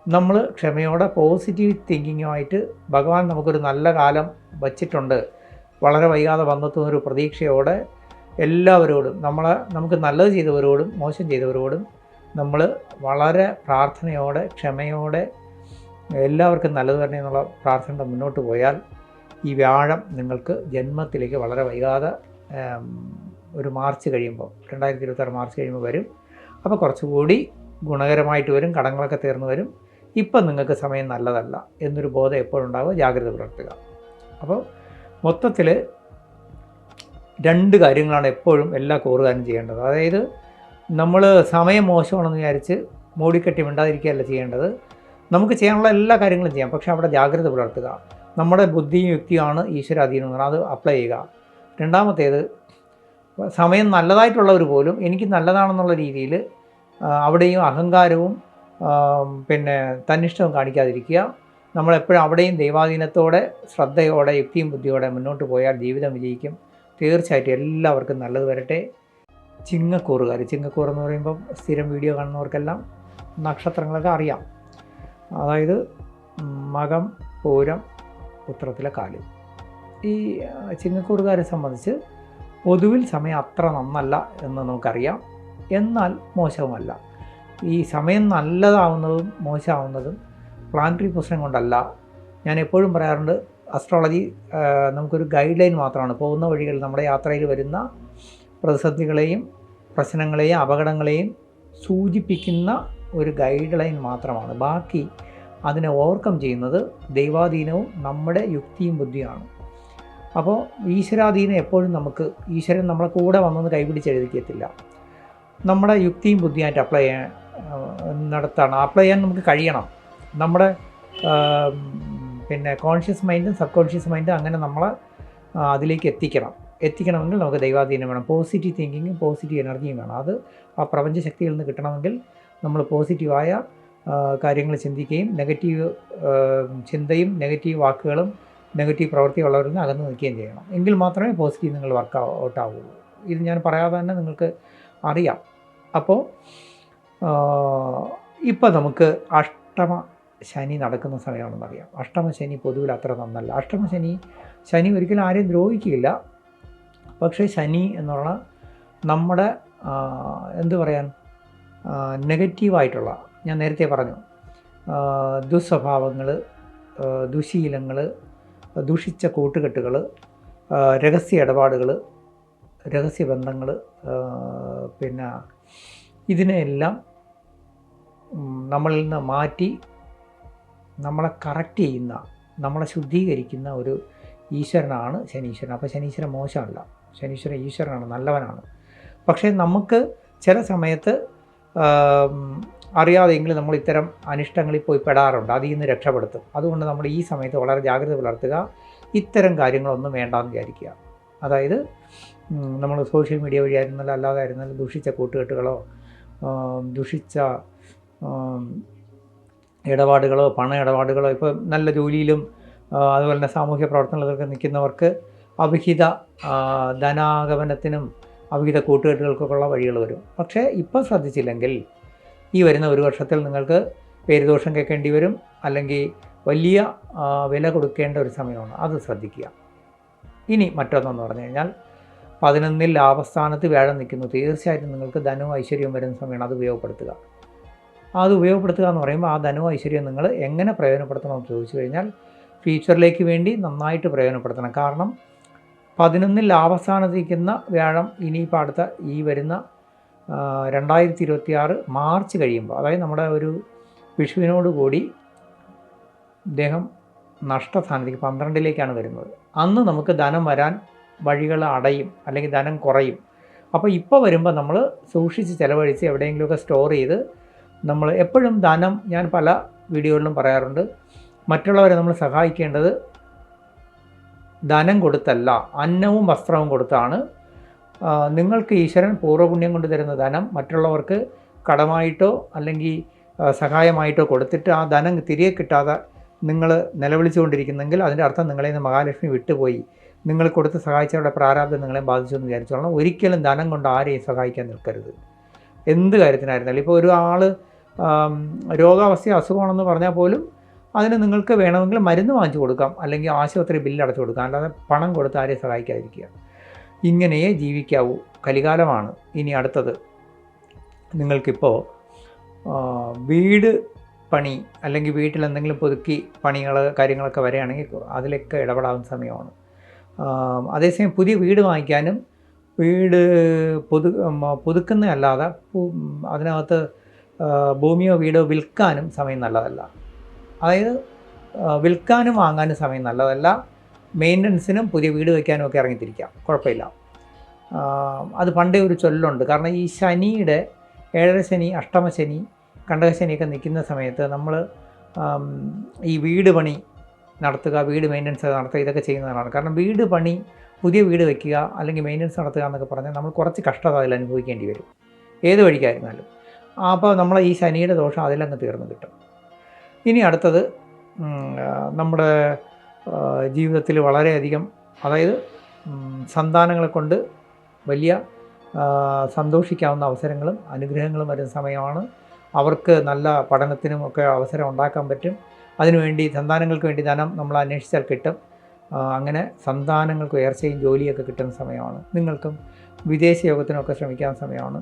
നമ്മൾ ക്ഷമയോടെ പോസിറ്റീവ് തിങ്കിങ്ങുമായിട്ട്, ഭഗവാൻ നമുക്കൊരു നല്ല കാലം വച്ചിട്ടുണ്ട്, വളരെ വൈകാതെ വന്നെത്തുന്നൊരു പ്രതീക്ഷയോടെ എല്ലാവരോടും, നമുക്ക് നല്ലത് ചെയ്തവരോടും മോശം ചെയ്തവരോടും നമ്മൾ വളരെ പ്രാർത്ഥനയോടെ, ക്ഷമയോടെ എല്ലാവർക്കും നല്ലത് വരണേ എന്നുള്ള പ്രാർത്ഥന മുന്നോട്ട് പോയാൽ ഈ വ്യാഴം നിങ്ങൾക്ക് ജന്മത്തിലേക്ക് വളരെ വൈകാതെ ഒരു മാർച്ച് കഴിയുമ്പോൾ, 2026 മാർച്ച് കഴിയുമ്പോൾ വരും. അപ്പോൾ കുറച്ചുകൂടി ഗുണകരമായിട്ട് വരും, കടങ്ങളൊക്കെ തീർന്നു വരും. ഇപ്പം നിങ്ങൾക്ക് സമയം നല്ലതല്ല എന്നൊരു ബോധം എപ്പോഴുണ്ടാവുക, ജാഗ്രത പുലർത്തുക. അപ്പോൾ മൊത്തത്തിൽ 2 കാര്യങ്ങളാണ് എപ്പോഴും എല്ലാ കൂറുകാരും ചെയ്യേണ്ടത്. അതായത് നമ്മൾ സമയം മോശമാണെന്ന് വിചാരിച്ച് മൂടിക്കെട്ടി മിണ്ടാതിരിക്കുകയല്ല ചെയ്യേണ്ടത്. നമുക്ക് ചെയ്യാനുള്ള എല്ലാ കാര്യങ്ങളും ചെയ്യാം, പക്ഷേ അവിടെ ജാഗ്രത പുലർത്തുക. നമ്മുടെ ബുദ്ധിയും യുക്തിയുമാണ് ഈശ്വരാധീനം എന്ന് പറഞ്ഞാൽ അത് അപ്ലൈ ചെയ്യുക. രണ്ടാമത്തേത്, സമയം നല്ലതായിട്ടുള്ളവർ പോലും എനിക്ക് നല്ലതാണെന്നുള്ള രീതിയിൽ അവിടെയും അഹങ്കാരവും പിന്നെ തന്നിഷ്ടവും കാണിക്കാതിരിക്കുക. നമ്മളെപ്പോഴും അവിടെയും ദൈവാധീനത്തോടെ, ശ്രദ്ധയോടെ, യുക്തിയും ബുദ്ധിയോടെ മുന്നോട്ട് പോയാൽ ജീവിതം വിജയിക്കും. തീർച്ചയായിട്ടും എല്ലാവർക്കും നല്ലത് വരട്ടെ. ചിങ്ങക്കൂറുകാർ, ചിങ്ങക്കൂറെന്ന് പറയുമ്പം സ്ഥിരം വീഡിയോ കാണുന്നവർക്കെല്ലാം നക്ഷത്രങ്ങളൊക്കെ അറിയാം. അതായത് മകം, പൂരം, ഉത്രത്തിലെ കാല്. ഈ ചിങ്ങക്കൂറുകാരെ സംബന്ധിച്ച് പൊതുവിൽ സമയം അത്ര നന്നല്ല എന്ന് നമുക്കറിയാം, എന്നാൽ മോശവുമല്ല. ഈ സമയം നല്ലതാവുന്നതും മോശമാവുന്നതും പ്ലാനറ്ററി പൊസിഷൻ കൊണ്ടല്ല. ഞാൻ എപ്പോഴും പറയാറുണ്ട്, അസ്ട്രോളജി നമുക്കൊരു ഗൈഡ് ലൈൻ മാത്രമാണ്. പോകുന്ന വഴികളിൽ നമ്മുടെ യാത്രയിൽ വരുന്ന പ്രതിസന്ധികളെയും പ്രശ്നങ്ങളെയും അപകടങ്ങളെയും സൂചിപ്പിക്കുന്ന ഒരു ഗൈഡ് ലൈൻ മാത്രമാണ്. ബാക്കി അതിനെ ഓവർകം ചെയ്യുന്നത് ദൈവാധീനവും നമ്മുടെ യുക്തിയും ബുദ്ധിയുമാണ്. അപ്പോൾ ഈശ്വരാധീനം എപ്പോഴും ഈശ്വരൻ നമ്മളെ കൂടെ വന്നൊന്ന് കൈപിടിച്ചെഴുതിക്കത്തില്ല. നമ്മുടെ യുക്തിയും ബുദ്ധിയായിട്ട് അപ്ലൈ ചെയ്യാൻ നമുക്ക് കഴിയണം. നമ്മുടെ പിന്നെ കോൺഷ്യസ് മൈൻഡും സബ് കോൺഷ്യസ് മൈൻഡും അങ്ങനെ നമ്മളെ അതിലേക്ക് എത്തിക്കണമെങ്കിൽ നമുക്ക് ദൈവാധീനം വേണം. പോസിറ്റീവ് തിങ്കിങ്ങും പോസിറ്റീവ് എനർജിയും വേണം. അത് ആ പ്രപഞ്ചശക്തിയിൽ നിന്ന് കിട്ടണമെങ്കിൽ നമ്മൾ പോസിറ്റീവായ കാര്യങ്ങൾ ചിന്തിക്കുകയും നെഗറ്റീവ് ചിന്തയും നെഗറ്റീവ് വാക്കുകളും നെഗറ്റീവ് പ്രവൃത്തിയുള്ളവരിൽ നിന്ന് അകന്ന് നിൽക്കുകയും ചെയ്യണം. എങ്കിൽ മാത്രമേ പോസിറ്റീവ് നിങ്ങൾ വർക്ക് ഔട്ട് ആവുകയുള്ളൂ. ഇത് ഞാൻ പറയാതെ തന്നെ നിങ്ങൾക്ക് അറിയാം. അപ്പോൾ ഇപ്പോൾ നമുക്ക് അഷ്ടമ ശനി നടക്കുന്ന സമയമാണെന്നറിയാം. അഷ്ടമ ശനി പൊതുവിൽ അത്ര നന്നല്ല. ശനി ഒരിക്കലും ആരെയും ദ്രോഹിക്കില്ല, പക്ഷേ ശനി എന്നുള്ള നമ്മുടെ എന്ത് പറയാൻ നെഗറ്റീവായിട്ടുള്ള, ഞാൻ നേരത്തെ പറഞ്ഞു, ദുസ്വഭാവങ്ങൾ, ദുശീലങ്ങൾ, ദുഷിച്ച കൂട്ടുകെട്ടുകൾ, രഹസ്യ ഇടപാടുകൾ, രഹസ്യബന്ധങ്ങൾ, പിന്നെ ഇതിനെയെല്ലാം നമ്മളിൽ നിന്ന് മാറ്റി നമ്മളെ കറക്റ്റ് ചെയ്യുന്ന, നമ്മളെ ശുദ്ധീകരിക്കുന്ന ഒരു ഈശ്വരനാണ് ശനീശ്വരൻ. അപ്പോൾ ശനീശ്വരൻ മോശമല്ല, ശനീശ്വരൻ ഈശ്വരനാണ്, നല്ലവനാണ്. പക്ഷേ നമുക്ക് ചില സമയത്ത് അറിയാതെയെങ്കിലും നമ്മൾ ഇത്തരം അനിഷ്ടങ്ങളിൽ പോയി പെടാറുണ്ട്. അതിൽ നിന്ന് രക്ഷപ്പെടുത്തും. അതുകൊണ്ട് നമ്മൾ ഈ സമയത്ത് വളരെ ജാഗ്രത പുലർത്തുക. ഇത്തരം കാര്യങ്ങളൊന്നും വേണ്ടാന്ന് വിചാരിക്കുക. അതായത് നമ്മൾ സോഷ്യൽ മീഡിയ വഴിയായിരുന്നാലും അല്ലാതെ ആയിരുന്നാലും ദുഷിച്ച കൂട്ടുകെട്ടുകളോ ദുഷിച്ച ഇടപാടുകളോ പണ ഇടപാടുകളോ, ഇപ്പോൾ നല്ല ജോലിയിലും അതുപോലെ തന്നെ സാമൂഹ്യ പ്രവർത്തനങ്ങളൊക്കെ നിൽക്കുന്നവർക്ക് അവിഹിത ധനാഗമനത്തിനും അവിഹിത കൂട്ടുകെട്ടുകൾക്കൊക്കെയുള്ള വഴികൾ വരും. പക്ഷേ ഇപ്പോൾ ശ്രദ്ധിച്ചില്ലെങ്കിൽ ഈ വരുന്ന ഒരു വർഷത്തിൽ നിങ്ങൾക്ക് പേരുദോഷം കേൾക്കേണ്ടി വരും, അല്ലെങ്കിൽ വലിയ വില കൊടുക്കേണ്ട ഒരു സമയമാണ്. അത് ശ്രദ്ധിക്കുക. ഇനി മറ്റൊന്നെന്ന് പറഞ്ഞു കഴിഞ്ഞാൽ 11-ൽ ലാഭസ്ഥാനത്ത് വ്യാഴം നിൽക്കുന്നു. തീർച്ചയായിട്ടും നിങ്ങൾക്ക് ധനവും ഐശ്വര്യവും വരുന്ന സമയമാണ്. അത് ഉപയോഗപ്പെടുത്തുക. അത് ഉപയോഗപ്പെടുത്തുക എന്ന് പറയുമ്പോൾ ആ ധനവും ഐശ്വര്യവും നിങ്ങൾ എങ്ങനെ പ്രയോജനപ്പെടുത്തണമെന്ന് ചോദിച്ചു കഴിഞ്ഞാൽ ഫ്യൂച്ചറിലേക്ക് വേണ്ടി നന്നായിട്ട് പ്രയോജനപ്പെടുത്തണം. കാരണം 11-ൽ ലാഭസ്ഥാനത്ത് നിൽക്കുന്ന വ്യാഴം ഇനിയിപ്പോൾ അടുത്ത ഈ വരുന്ന 2026 മാർച്ച് കഴിയുമ്പോൾ, അതായത് നമ്മുടെ ഒരു വിഷുവിനോട് കൂടി അദ്ദേഹം നഷ്ടസ്ഥാനത്തേക്ക് 12-ലേക്കാണ് വരുന്നത്. അന്ന് നമുക്ക് ധനം വരാൻ വഴികൾ അടയും, അല്ലെങ്കിൽ ധനം കുറയും. അപ്പോൾ ഇപ്പോൾ വരുമ്പോൾ നമ്മൾ സൂക്ഷിച്ച് ചിലവഴിച്ച് എവിടെയെങ്കിലുമൊക്കെ സ്റ്റോർ ചെയ്ത് നമ്മൾ എപ്പോഴും ധനം, ഞാൻ പല വീഡിയോകളിലും പറയാറുണ്ട്, മറ്റുള്ളവരെ നമ്മൾ സഹായിക്കേണ്ടത് ധനം കൊടുത്തല്ല, അന്നവും വസ്ത്രവും കൊടുത്താണ്. നിങ്ങൾക്ക് ഈശ്വരൻ പൂർവ്വപുണ്യം കൊണ്ട് തരുന്ന ധനം മറ്റുള്ളവർക്ക് കടമായിട്ടോ അല്ലെങ്കിൽ സഹായമായിട്ടോ കൊടുത്തിട്ട് ആ ധനം തിരികെ കിട്ടാതെ നിങ്ങൾ നിലവിളിച്ചുകൊണ്ടിരിക്കുന്നെങ്കിൽ അതിൻ്റെ അർത്ഥം നിങ്ങളെ നിന്ന് മഹാലക്ഷ്മി വിട്ടുപോയി, നിങ്ങൾ കൊടുത്ത് സഹായിച്ചവരുടെ പ്രാരാബ്ദം നിങ്ങളെ ബാധിച്ചു എന്ന് വിചാരിച്ചോളണം. ഒരിക്കലും ധനം കൊണ്ട് ആരെയും സഹായിക്കാൻ നിൽക്കരുത്, എന്ത് കാര്യത്തിനായിരുന്നാലും. ഇപ്പോൾ ഒരു ആൾ രോഗാവസ്ഥ അസുഖമാണെന്ന് പറഞ്ഞാൽ പോലും അതിന് നിങ്ങൾക്ക് വേണമെങ്കിൽ മരുന്ന് വാങ്ങിച്ചു കൊടുക്കാം, അല്ലെങ്കിൽ ആശുപത്രി ബില്ല് അടച്ചു കൊടുക്കാം, അല്ലാതെ പണം കൊടുത്ത് ആരെയും സഹായിക്കാതിരിക്കുക. ഇങ്ങനെയേ ജീവിക്കാവൂ. കലികാലമാണ്. ഇനി അടുത്തത്, നിങ്ങൾക്കിപ്പോൾ വീട് പണി അല്ലെങ്കിൽ വീട്ടിൽ എന്തെങ്കിലും പുതുക്കി പണികൾ കാര്യങ്ങളൊക്കെ വരികയാണെങ്കിൽ അതിലൊക്കെ ഇടപെടാവുന്ന സമയമാണ്. അതേസമയം പുതിയ വീട് വാങ്ങിക്കാനും വീട് പുതുക്കുന്നതല്ലാതെ അതിനകത്ത് ഭൂമിയോ വീടോ വിൽക്കാനും സമയം നല്ലതല്ല. അതായത് വിൽക്കാനും വാങ്ങാനും സമയം നല്ലതല്ല. മെയിൻ്റനൻസിനും പുതിയ വീട് വയ്ക്കാനും ഒക്കെ ഇറങ്ങിത്തിരിക്കാം, കുഴപ്പമില്ല. അത് പണ്ടേ ഒരു ചൊല്ലുണ്ട്. കാരണം ഈ ശനിയുടെ 7ര ശനി, അഷ്ടമശനി, കണ്ടകശനിയൊക്കെ നിൽക്കുന്ന സമയത്ത് നമ്മൾ ഈ വീട് പണി നടത്തുക, വീട് മെയിൻ്റനൻസ് നടത്തുക, ഇതൊക്കെ ചെയ്യുന്നതാണ്. കാരണം വീട് പണി, പുതിയ വീട് വയ്ക്കുക അല്ലെങ്കിൽ മെയിൻ്റനൻസ് നടത്തുക എന്നൊക്കെ പറഞ്ഞാൽ നമ്മൾ കുറച്ച് കഷ്ടത അതിൽ അനുഭവിക്കേണ്ടി വരും, ഏത് വഴിക്കായിരുന്നാലും. അപ്പോൾ നമ്മളെ ഈ ശനിയുടെ ദോഷം അതിലങ്ങ് തീർന്നു കിട്ടും. ഇനി അടുത്തത്, നമ്മുടെ ജീവിതത്തിൽ വളരെയധികം, അതായത് സന്താനങ്ങളെ കൊണ്ട് വലിയ സന്തോഷിക്കാവുന്ന അവസരങ്ങളും അനുഗ്രഹങ്ങളും വരുന്ന സമയമാണ്. അവർക്ക് നല്ല പഠനത്തിനും ഒക്കെ അവസരം ഉണ്ടാക്കാൻ പറ്റും. അതിനുവേണ്ടി സന്താനങ്ങൾക്ക് വേണ്ടി ധനം നമ്മൾ അന്വേഷിച്ചാൽ കിട്ടും. അങ്ങനെ സന്താനങ്ങൾക്ക് ഉയർച്ചയും ജോലിയൊക്കെ കിട്ടുന്ന സമയമാണ്. നിങ്ങൾക്കും വിദേശ യോഗത്തിനൊക്കെ ശ്രമിക്കാൻ സമയമാണ്.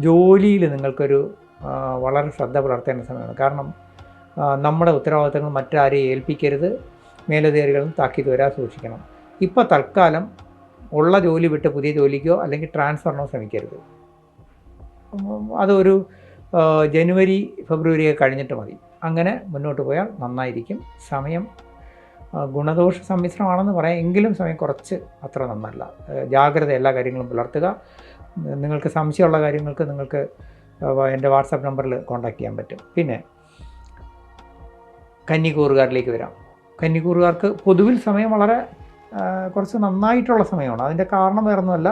ജോലിയിൽ നിങ്ങൾക്കൊരു വളരെ ശ്രദ്ധ പുലർത്തേണ്ട സമയമാണ്. കാരണം നമ്മുടെ ഉത്തരവാദിത്തങ്ങൾ മറ്റാരെയും ഏൽപ്പിക്കരുത്. മേലധികാരികളും താക്കീത് വരാൻ സൂക്ഷിക്കണം. ഇപ്പോൾ തൽക്കാലം ഉള്ള ജോലി വിട്ട് പുതിയ ജോലിക്കോ അല്ലെങ്കിൽ ട്രാൻസ്ഫറിനോ ശ്രമിക്കരുത്. അതൊരു ജനുവരി ഫെബ്രുവരിയൊക്കെ കഴിഞ്ഞിട്ട് മതി. അങ്ങനെ മുന്നോട്ട് പോയാൽ നന്നായിരിക്കും. സമയം ഗുണദോഷ സമ്മിശ്രമാണെന്ന് പറയാം, എങ്കിലും സമയം കുറച്ച് അത്ര നന്നല്ല. ജാഗ്രത എല്ലാ കാര്യങ്ങളും പുലർത്തുക. നിങ്ങൾക്ക് സംശയമുള്ള കാര്യങ്ങൾക്ക് നിങ്ങൾക്ക് എൻ്റെ വാട്സാപ്പ് നമ്പറിൽ കോൺടാക്റ്റ് ചെയ്യാൻ പറ്റും. പിന്നെ കന്നിക്കൂറുകാരിലേക്ക് വരാം. കന്നിക്കൂറുകാർക്ക് പൊതുവിൽ സമയം വളരെ കുറച്ച് നന്നായിട്ടുള്ള സമയമാണ്. അതിൻ്റെ കാരണം വേറൊന്നുമല്ല,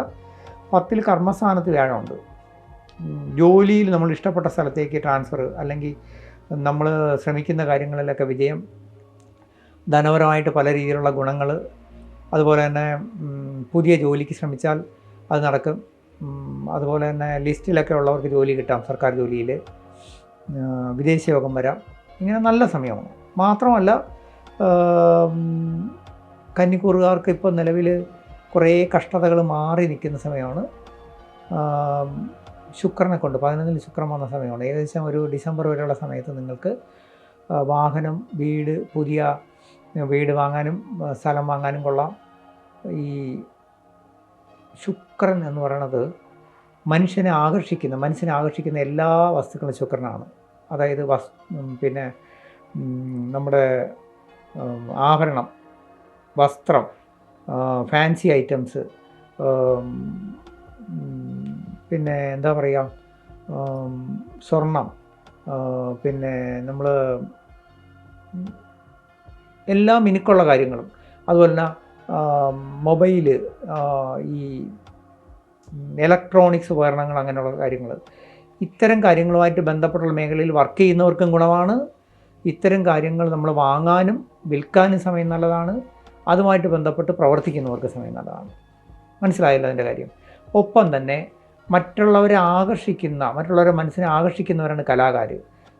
10-ൽ കർമ്മസ്ഥാനത്ത് വ്യാഴമുണ്ട്. ജോലിയിൽ നമ്മൾ ഇഷ്ടപ്പെട്ട സ്ഥലത്തേക്ക് ട്രാൻസ്ഫർ, അല്ലെങ്കിൽ നമ്മൾ ശ്രമിക്കുന്ന കാര്യങ്ങളിലൊക്കെ വിജയം, ധനപരമായിട്ട് പല രീതിയിലുള്ള ഗുണങ്ങൾ, അതുപോലെ തന്നെ പുതിയ ജോലിക്ക് ശ്രമിച്ചാൽ അത് നടക്കും. അതുപോലെ തന്നെ ലിസ്റ്റിലൊക്കെ ഉള്ളവർക്ക് ജോലി കിട്ടാം, സർക്കാർ ജോലിയിൽ. വിദേശ യോഗം വരാം. ഇങ്ങനെ നല്ല സമയമാണ്. മാത്രമല്ല കന്നിക്കൂറുകാർക്ക് ഇപ്പോൾ നിലവിൽ കുറേ കഷ്ടതകൾ മാറി നിൽക്കുന്ന സമയമാണ്. ശുക്രനെ കൊണ്ട് 11-ൽ ശുക്രൻ വന്ന സമയമാണ്. ഏകദേശം ഒരു ഡിസംബർ വരെയുള്ള സമയത്ത് നിങ്ങൾക്ക് വാഹനം, പുതിയ വീട് വാങ്ങാനും സ്ഥലം വാങ്ങാനും കൊള്ളാം. ഈ ശുക്രൻ എന്ന് പറയുന്നത് മനസ്സിനെ ആകർഷിക്കുന്ന എല്ലാ വസ്തുക്കളും ശുക്രനാണ്. അതായത് പിന്നെ നമ്മുടെ ആഭരണം, വസ്ത്രം, ഫാൻസി ഐറ്റംസ്, പിന്നെ എന്താ പറയുക, സ്വർണം, പിന്നെ നമ്മൾ എല്ലാ മിനുക്കുള്ള കാര്യങ്ങളും, അതുപോലെ തന്നെ മൊബൈല്, ഈ ഇലക്ട്രോണിക്സ് ഉപകരണങ്ങൾ, അങ്ങനെയുള്ള കാര്യങ്ങൾ, ഇത്തരം കാര്യങ്ങളുമായിട്ട് ബന്ധപ്പെട്ടുള്ള മേഖലയിൽ വർക്ക് ചെയ്യുന്നവർക്കും ഗുണമാണ്. ഇത്തരം കാര്യങ്ങൾ നമ്മൾ വാങ്ങാനും വിൽക്കാനും സമയം നല്ലതാണ്. അതുമായിട്ട് ബന്ധപ്പെട്ട് പ്രവർത്തിക്കുന്നവർക്ക് സമയം നല്ലതാണ്. മനസ്സിലായല്ലോ അതിൻ്റെ കാര്യം. ഒപ്പം തന്നെ മറ്റുള്ളവരെ മനസ്സിനെ ആകർഷിക്കുന്നവരാണ്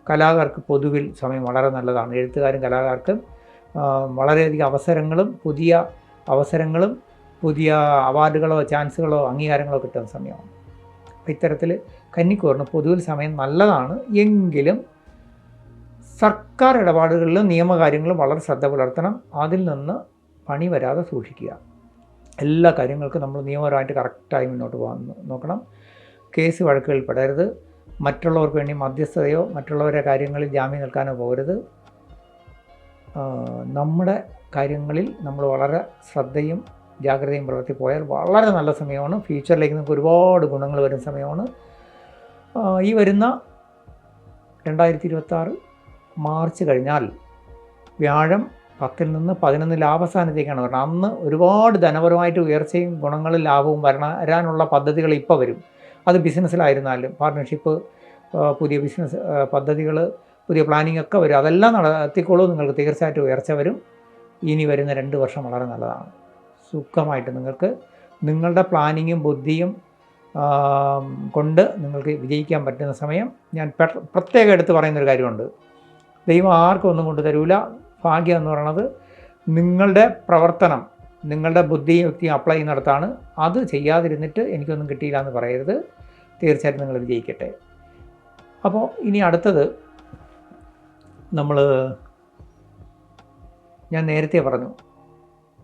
കലാകാർക്ക് പൊതുവിൽ സമയം വളരെ നല്ലതാണ്. എഴുത്തുകാരും കലാകാർക്കും വളരെയധികം പുതിയ അവസരങ്ങളും പുതിയ അവാർഡുകളോ ചാൻസുകളോ അംഗീകാരങ്ങളോ കിട്ടുന്ന സമയമാണ്. അപ്പോൾ ഇത്തരത്തിൽ കന്നിക്കൂറിന് പൊതുവിൽ സമയം നല്ലതാണ്. എങ്കിലും സർക്കാർ ഇടപാടുകളിലും നിയമകാര്യങ്ങളും വളരെ ശ്രദ്ധ പുലർത്തണം. അതിൽ നിന്ന് പണി വരാതെ സൂക്ഷിക്കുക. എല്ലാ കാര്യങ്ങൾക്കും നമ്മൾ നിയമപരമായിട്ട് കറക്റ്റായി മുന്നോട്ട് പോകാൻ നോക്കണം. കേസ് വഴക്കുകളിൽ പെടരുത്. മറ്റുള്ളവർക്ക് വേണ്ടി മധ്യസ്ഥതയോ മറ്റുള്ളവരുടെ കാര്യങ്ങളിൽ ജാമ്യം നിൽക്കാനോ പോകരുത്. നമ്മുടെ കാര്യങ്ങളിൽ നമ്മൾ വളരെ ശ്രദ്ധയും ജാഗ്രതയും പുലർത്തി പോയാൽ വളരെ നല്ല സമയമാണ്. ഫ്യൂച്ചറിലേക്ക് നമുക്ക് ഒരുപാട് ഗുണങ്ങൾ വരുന്ന സമയമാണ്. ഈ വരുന്ന 2026 മാർച്ച് കഴിഞ്ഞാൽ വ്യാഴം 10-ൽ നിന്ന് 11 ലാഭസ്ഥാനത്തേക്കാണ് വരുന്നത്. അന്ന് ഒരുപാട് ധനപരമായിട്ട് ഉയർച്ചയും ഗുണങ്ങളും ലാഭവും വരാനുള്ള പദ്ധതികൾ ഇപ്പോൾ വരും. അത് ബിസിനസ്സിലായിരുന്നാലും പാർട്ട്ണർഷിപ്പ്, പുതിയ ബിസിനസ് പദ്ധതികൾ, പുതിയ പ്ലാനിംഗ് ഒക്കെ വരും. അതെല്ലാം നടത്തിക്കോളൂ. നിങ്ങൾക്ക് തീർച്ചയായിട്ടും ഉയർച്ച വരും. ഇനി വരുന്ന 2 വർഷം വളരെ നല്ലതാണ്. സുഖമായിട്ട് നിങ്ങൾക്ക് നിങ്ങളുടെ പ്ലാനിങ്ങും ബുദ്ധിയും കൊണ്ട് നിങ്ങൾക്ക് വിജയിക്കാൻ പറ്റുന്ന സമയം. ഞാൻ പ്രത്യേകം എടുത്ത് പറയുന്നൊരു കാര്യമുണ്ട്. ദൈവം ആർക്കും ഒന്നും കൊണ്ട് തരൂല. ഭാഗ്യം എന്ന് പറയുന്നത് നിങ്ങളുടെ പ്രവർത്തനം, നിങ്ങളുടെ ബുദ്ധിയും യുക്തിയും അപ്ലൈ ചെയ്യുന്നിടത്താണ്. അത് ചെയ്യാതിരുന്നിട്ട് എനിക്കൊന്നും കിട്ടിയില്ല എന്ന് പറയരുത്. തീർച്ചയായിട്ടും നിങ്ങൾ വിജയിക്കട്ടെ. അപ്പോൾ ഇനി അടുത്തത് ഞാൻ നേരത്തെ പറഞ്ഞു,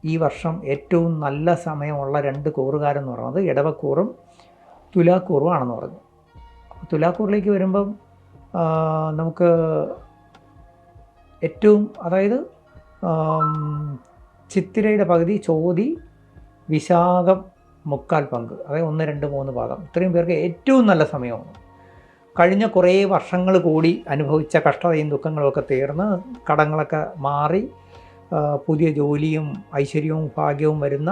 ഈ വർഷം ഏറ്റവും നല്ല സമയമുള്ള 2 കൂറുകാരെന്ന് പറയുന്നത് ഇടവക്കൂറും തുലാക്കൂറുമാണെന്ന് പറഞ്ഞു. തുലാക്കൂറിലേക്ക് വരുമ്പം നമുക്ക് ഏറ്റവും, അതായത് ചിത്തിരയുടെ പകുതി, ചോതി, വിശാഖം 3/4 പങ്ക്, അതായത് 1, 2, 3 പാദം, ഇത്രയും പേർക്ക് ഏറ്റവും നല്ല സമയമാണ്. കഴിഞ്ഞ കുറേ വർഷങ്ങൾ കൂടി അനുഭവിച്ച കഷ്ടതയും ദുഃഖങ്ങളും ഒക്കെ തീർന്ന് കടങ്ങളൊക്കെ മാറി പുതിയ ജോലിയും ഐശ്വര്യവും ഭാഗ്യവും വരുന്ന,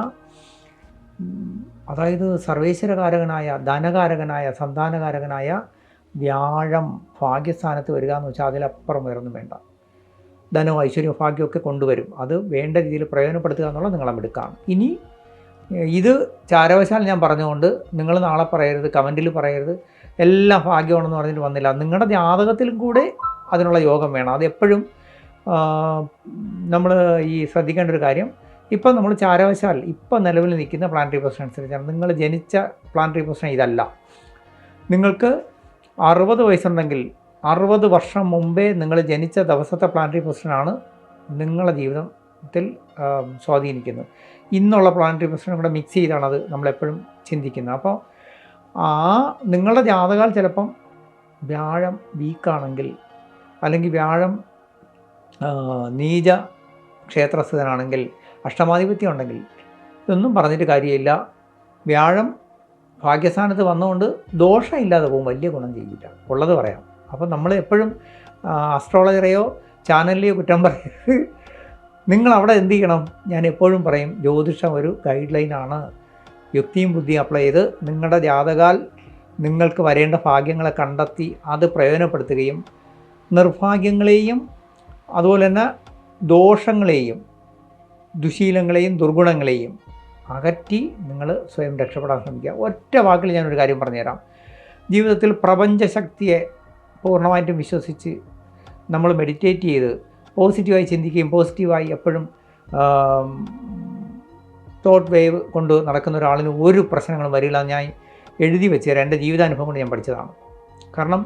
അതായത് സർവേശ്വരകാരകനായ, ധനകാരകനായ, സന്താനകാരകനായ വ്യാഴം ഭാഗ്യസ്ഥാനത്ത് വരിക എന്ന് വെച്ചാൽ അതിലപ്പുറം വേറൊന്നും വേണ്ട. ധനവും ഐശ്വര്യവും ഭാഗ്യമൊക്കെ കൊണ്ടുവരും. അത് വേണ്ട രീതിയിൽ പ്രയോജനപ്പെടുത്തുക എന്നുള്ളത് നിങ്ങളെ മിടുക്കാണ്. ഇനി ഇത് ചാരവശാൽ ഞാൻ പറഞ്ഞുകൊണ്ട് നിങ്ങൾ നാളെ പറയരുത്, കമൻറ്റിൽ പറയരുത് എല്ലാം ഭാഗ്യമാണെന്ന് പറഞ്ഞിട്ട് വന്നില്ല. നിങ്ങളുടെ ജാതകത്തിലും കൂടെ അതിനുള്ള യോഗം വേണം. അതെപ്പോഴും നമ്മൾ ഈ ശ്രദ്ധിക്കേണ്ട ഒരു കാര്യം. ഇപ്പം നമ്മൾ ചാരവശാൽ ഇപ്പം നിലവിൽ നിൽക്കുന്ന പ്ലാനറ്ററി പൊസിഷൻ അനുസരിച്ചാണ്. നിങ്ങൾ ജനിച്ച പ്ലാനറ്ററി പൊസിഷൻ ഇതല്ല. നിങ്ങൾക്ക് 60 വയസ്സുണ്ടെങ്കിൽ 60 വർഷം മുമ്പേ നിങ്ങൾ ജനിച്ച ദിവസത്തെ പ്ലാനറ്ററി പൊസിഷനാണ് നിങ്ങളുടെ ജീവിതത്തിൽ സ്വാധീനിക്കുന്നത്. ഇന്നുള്ള പ്ലാനറ്ററി പൊസിഷനും കൂടെ മിക്സ് ചെയ്താണ് അത് നമ്മളെപ്പോഴും ചിന്തിക്കുന്നത്. അപ്പോൾ നിങ്ങളുടെ ജാതകാൽ ചിലപ്പം വ്യാഴം വീക്കാണെങ്കിൽ, അല്ലെങ്കിൽ വ്യാഴം നീച ക്ഷേത്രസ്ഥനാണെങ്കിൽ, അഷ്ടമാധിപത്യം ഉണ്ടെങ്കിൽ, ഇതൊന്നും പറഞ്ഞിട്ട് കാര്യമില്ല. വ്യാഴം ഭാഗ്യസ്ഥാനത്ത് വന്നുകൊണ്ട് ദോഷമില്ലാതെ പോകും, വലിയ ഗുണം ചെയ്യില്ല, ഉള്ളത് പറയാം. അപ്പം നമ്മൾ എപ്പോഴും അസ്ട്രോളജറെയോ ചാനലിലെയോ കുറ്റം പറയരുത്. നിങ്ങളവിടെ എന്ത് ചെയ്യണം? ഞാൻ എപ്പോഴും പറയും, ജ്യോതിഷം ഒരു ഗൈഡ് ലൈനാണ്. യുക്തിയും ബുദ്ധിയും അപ്ലൈ ചെയ്ത് നിങ്ങളുടെ ജാതകാൽ നിങ്ങൾക്ക് വരേണ്ട ഭാഗ്യങ്ങളെ കണ്ടെത്തി അത് പ്രയോജനപ്പെടുത്തുകയും നിർഭാഗ്യങ്ങളെയും അതുപോലെ തന്നെ ദോഷങ്ങളെയും ദുശീലങ്ങളെയും ദുർഗുണങ്ങളെയും അകറ്റി നിങ്ങൾ സ്വയം രക്ഷപ്പെടാൻ ശ്രമിക്കുക. ഒറ്റ വാക്കിൽ ഞാനൊരു കാര്യം പറഞ്ഞുതരാം. ജീവിതത്തിൽ പ്രപഞ്ചശക്തിയെ പൂർണ്ണമായിട്ടും വിശ്വസിച്ച് നമ്മൾ മെഡിറ്റേറ്റ് ചെയ്ത് പോസിറ്റീവായി ചിന്തിക്കുകയും പോസിറ്റീവായി എപ്പോഴും തോട്ട് വേവ് കൊണ്ട് നടക്കുന്ന ഒരാളിന് ഒരു പ്രശ്നങ്ങളും വരില്ല. ഞാൻ എഴുതി വെച്ച് തരാം, എൻ്റെ ജീവിതാനുഭവം കൊണ്ട് ഞാൻ പഠിച്ചതാണ്. കാരണം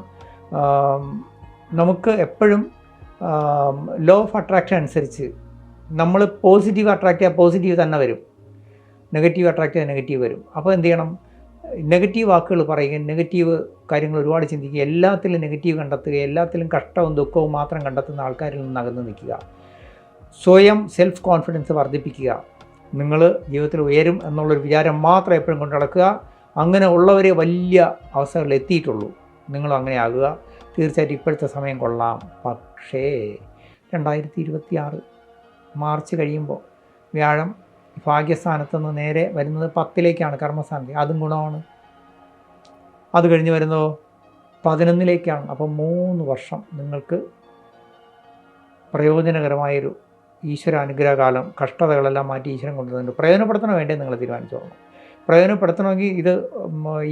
നമുക്ക് എപ്പോഴും ലോ ഓഫ് അട്രാക്ഷൻ അനുസരിച്ച് നമ്മൾ പോസിറ്റീവ് അട്രാക്റ്റ് ചെയ്യാൻ പോസിറ്റീവ് തന്നെ വരും, നെഗറ്റീവ് അട്രാക്റ്റ് ചെയ്യാൻ നെഗറ്റീവ് വരും. അപ്പോൾ എന്ത് ചെയ്യണം? നെഗറ്റീവ് വാക്കുകൾ പറയുക, നെഗറ്റീവ് കാര്യങ്ങൾ ഒരുപാട് ചിന്തിക്കുക, എല്ലാത്തിലും നെഗറ്റീവ് കണ്ടെത്തുക, എല്ലാത്തിലും കഷ്ടവും ദുഃഖവും മാത്രം കണ്ടെത്തുന്ന ആൾക്കാരിൽ നിന്ന് അകന്ന് നിൽക്കുക. സ്വയം സെൽഫ് കോൺഫിഡൻസ് വർദ്ധിപ്പിക്കുക. നിങ്ങൾ ജീവിതത്തിൽ ഉയരും എന്നുള്ളൊരു വിചാരം മാത്രം എപ്പോഴും കൊണ്ട് നടക്കുക. അങ്ങനെ ഉള്ളവരെ വലിയ അവസ്ഥകളിൽ എത്തിയിട്ടുള്ളൂ. നിങ്ങളും അങ്ങനെ ആകുക. തീർച്ചയായിട്ടും ഇപ്പോഴത്തെ സമയം കൊള്ളാം. പക്ഷേ 2026 മാർച്ച് കഴിയുമ്പോൾ വ്യാഴം ഭാഗ്യസ്ഥാനത്ത് നിന്ന് നേരെ വരുന്നത് 10ലേക്കാണ്, കർമ്മസ്ഥാനത്ത്. അതും ഗുണമാണ്. അത് കഴിഞ്ഞ് വരുന്നതോ 11ലേക്കാണ്. അപ്പം 3 വർഷം നിങ്ങൾക്ക് പ്രയോജനകരമായൊരു ഈശ്വര അനുഗ്രഹകാലം, കഷ്ടതകളെല്ലാം മാറ്റി ഈശ്വരൻ കൊണ്ടുവന്നിട്ടുണ്ട്. പ്രയോജനപ്പെടുത്തണോ വേണ്ടേ നിങ്ങൾ തീരുമാനിച്ചോളൂ. പ്രയോജനപ്പെടുത്തണമെങ്കിൽ ഇത്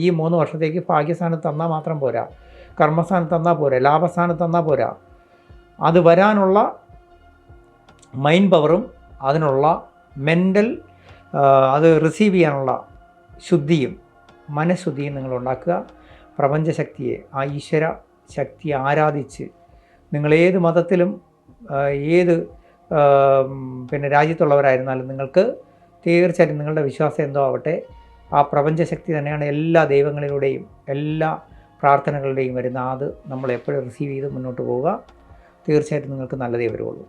ഈ 3 വർഷത്തേക്ക് ഭാഗ്യസ്ഥാനത്ത് തന്നാൽ മാത്രം പോരാ, കർമ്മസ്ഥാനത്ത് തന്നാൽ പോരാ, ലാഭസ്ഥാനത്ത് തന്നാൽ പോരാ. അത് വരാനുള്ള മൈൻഡ് പവറും അതിനുള്ള മെൻ്റൽ അത് റിസീവ് ചെയ്യാനുള്ള ശുദ്ധിയും മനഃശുദ്ധിയും നിങ്ങൾ ഉണ്ടാക്കുക. പ്രപഞ്ചശക്തിയെ, ആ ഈശ്വര ശക്തിയെ ആരാധിച്ച് നിങ്ങളേത് മതത്തിലും ഏത് രാജ്യത്തുള്ളവരായിരുന്നാലും നിങ്ങൾക്ക് തീർച്ചയായിട്ടും നിങ്ങളുടെ വിശ്വാസം എന്തോ ആവട്ടെ, ആ പ്രപഞ്ചശക്തി തന്നെയാണ് എല്ലാ ദൈവങ്ങളിലൂടെയും എല്ലാ പ്രാർത്ഥനകളുടെയും വരുന്ന. അത് നമ്മൾ എപ്പോഴും റിസീവ് ചെയ്ത് മുന്നോട്ട് പോവുക. തീർച്ചയായിട്ടും നിങ്ങൾക്ക് നല്ലതേ വരുള്ളൂ.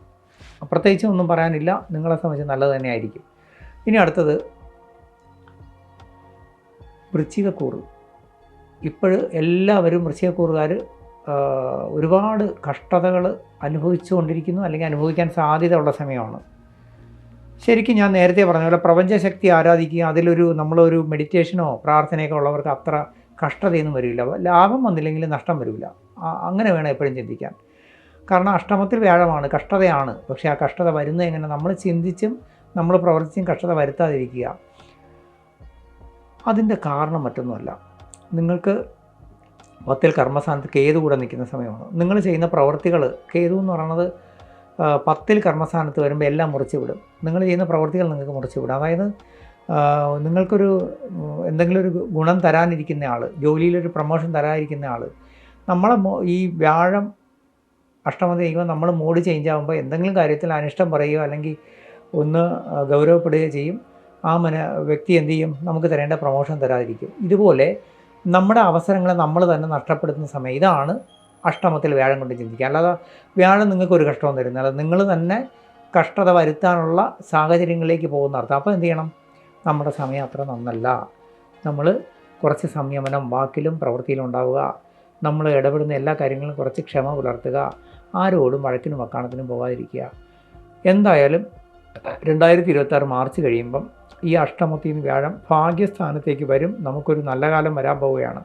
പ്രത്യേകിച്ച് ഒന്നും പറയാനില്ല, നിങ്ങളെ സംബന്ധിച്ച് നല്ലത് തന്നെയായിരിക്കും. ഇനി അടുത്തത് വൃശ്ചികക്കൂറ്. ഇപ്പോൾ എല്ലാവരും വൃശ്ചികക്കൂറുകാർ ഒരുപാട് കഷ്ടതകൾ അനുഭവിച്ചുകൊണ്ടിരിക്കുന്നു, അല്ലെങ്കിൽ അനുഭവിക്കാൻ സാധ്യത ഉള്ള സമയമാണ്. ശരിക്കും ഞാൻ നേരത്തെ പറഞ്ഞ പോലെ പ്രപഞ്ചശക്തി ആരാധിക്കുക, അതിലൊരു നമ്മളൊരു മെഡിറ്റേഷനോ പ്രാർത്ഥനയൊക്കെ ഉള്ളവർക്ക് അത്ര കഷ്ടതയൊന്നും വരില്ല. ലാഭം വന്നില്ലെങ്കിൽ നഷ്ടം വരില്ല. അങ്ങനെ വേണം എപ്പോഴും ചിന്തിക്കാൻ. കാരണം അഷ്ടമത്തിൽ വ്യാഴമാണ്, കഷ്ടതയാണ്. പക്ഷേ ആ കഷ്ടത വരുന്നത് എങ്ങനെ? നമ്മൾ ചിന്തിച്ചും നമ്മൾ പ്രവർത്തിച്ചും കഷ്ടത വരുത്താതിരിക്കുക. അതിൻ്റെ കാരണം മറ്റൊന്നുമല്ല, നിങ്ങൾക്ക് 10ൽ കർമ്മസ്ഥാനത്ത് കേതു കൂടെ നിൽക്കുന്ന സമയമാണ്. നിങ്ങൾ ചെയ്യുന്ന പ്രവൃത്തികൾ, കേതു എന്ന് പറയുന്നത് 10ൽ കർമ്മസ്ഥാനത്ത് വരുമ്പോൾ എല്ലാം മുറിച്ച് വിടും. നിങ്ങൾ ചെയ്യുന്ന പ്രവൃത്തികൾ നിങ്ങൾക്ക് മുറിച്ച് വിടും. അതായത് നിങ്ങൾക്കൊരു എന്തെങ്കിലും ഒരു ഗുണം തരാനിരിക്കുന്ന ആൾ, ജോലിയിലൊരു പ്രൊമോഷൻ തരാനിരിക്കുന്ന ആൾ, നമ്മളെ ഈ വ്യാഴം അഷ്ടമതി കഴിയുമ്പോൾ നമ്മൾ മൂഡ് ചേഞ്ച് ആകുമ്പോൾ എന്തെങ്കിലും കാര്യത്തിൽ അനിഷ്ടം പറയുകയോ അല്ലെങ്കിൽ ഒന്ന് ഗൗരവപ്പെടുകയോ ചെയ്യും. ആ വ്യക്തി എന്ത് ചെയ്യും? നമുക്ക് തരേണ്ട പ്രൊമോഷൻ തരാതിരിക്കും. ഇതുപോലെ നമ്മുടെ അവസരങ്ങളെ നമ്മൾ തന്നെ നഷ്ടപ്പെടുത്തുന്ന സമയം. ഇതാണ് അഷ്ടമത്തിൽ വ്യാഴം കൊണ്ട് ചിന്തിക്കുക. അല്ലാതെ വ്യാഴം നിങ്ങൾക്കൊരു കഷ്ടവും തരുന്നില്ല, നിങ്ങൾ തന്നെ കഷ്ടത വരുത്താനുള്ള സാഹചര്യങ്ങളിലേക്ക് പോകുന്ന അർത്ഥം. അപ്പോൾ എന്ത് ചെയ്യണം? നമ്മുടെ സമയം അത്ര നന്നല്ല. നമ്മൾ കുറച്ച് സംയമനം വാക്കിലും പ്രവൃത്തിയിലും ഉണ്ടാവുക. നമ്മൾ ഇടപെടുന്ന എല്ലാ കാര്യങ്ങളും കുറച്ച് ക്ഷമ പുലർത്തുക. ആരോടും വഴക്കിനും വക്കാണത്തിനും പോകാതിരിക്കുക. എന്തായാലും 2026 മാർച്ച് കഴിയുമ്പം ഈ അഷ്ടമത്തിൽ നിന്ന് വ്യാഴം ഭാഗ്യസ്ഥാനത്തേക്ക് വരും. നമുക്കൊരു നല്ല കാലം വരാൻ പോവുകയാണ്.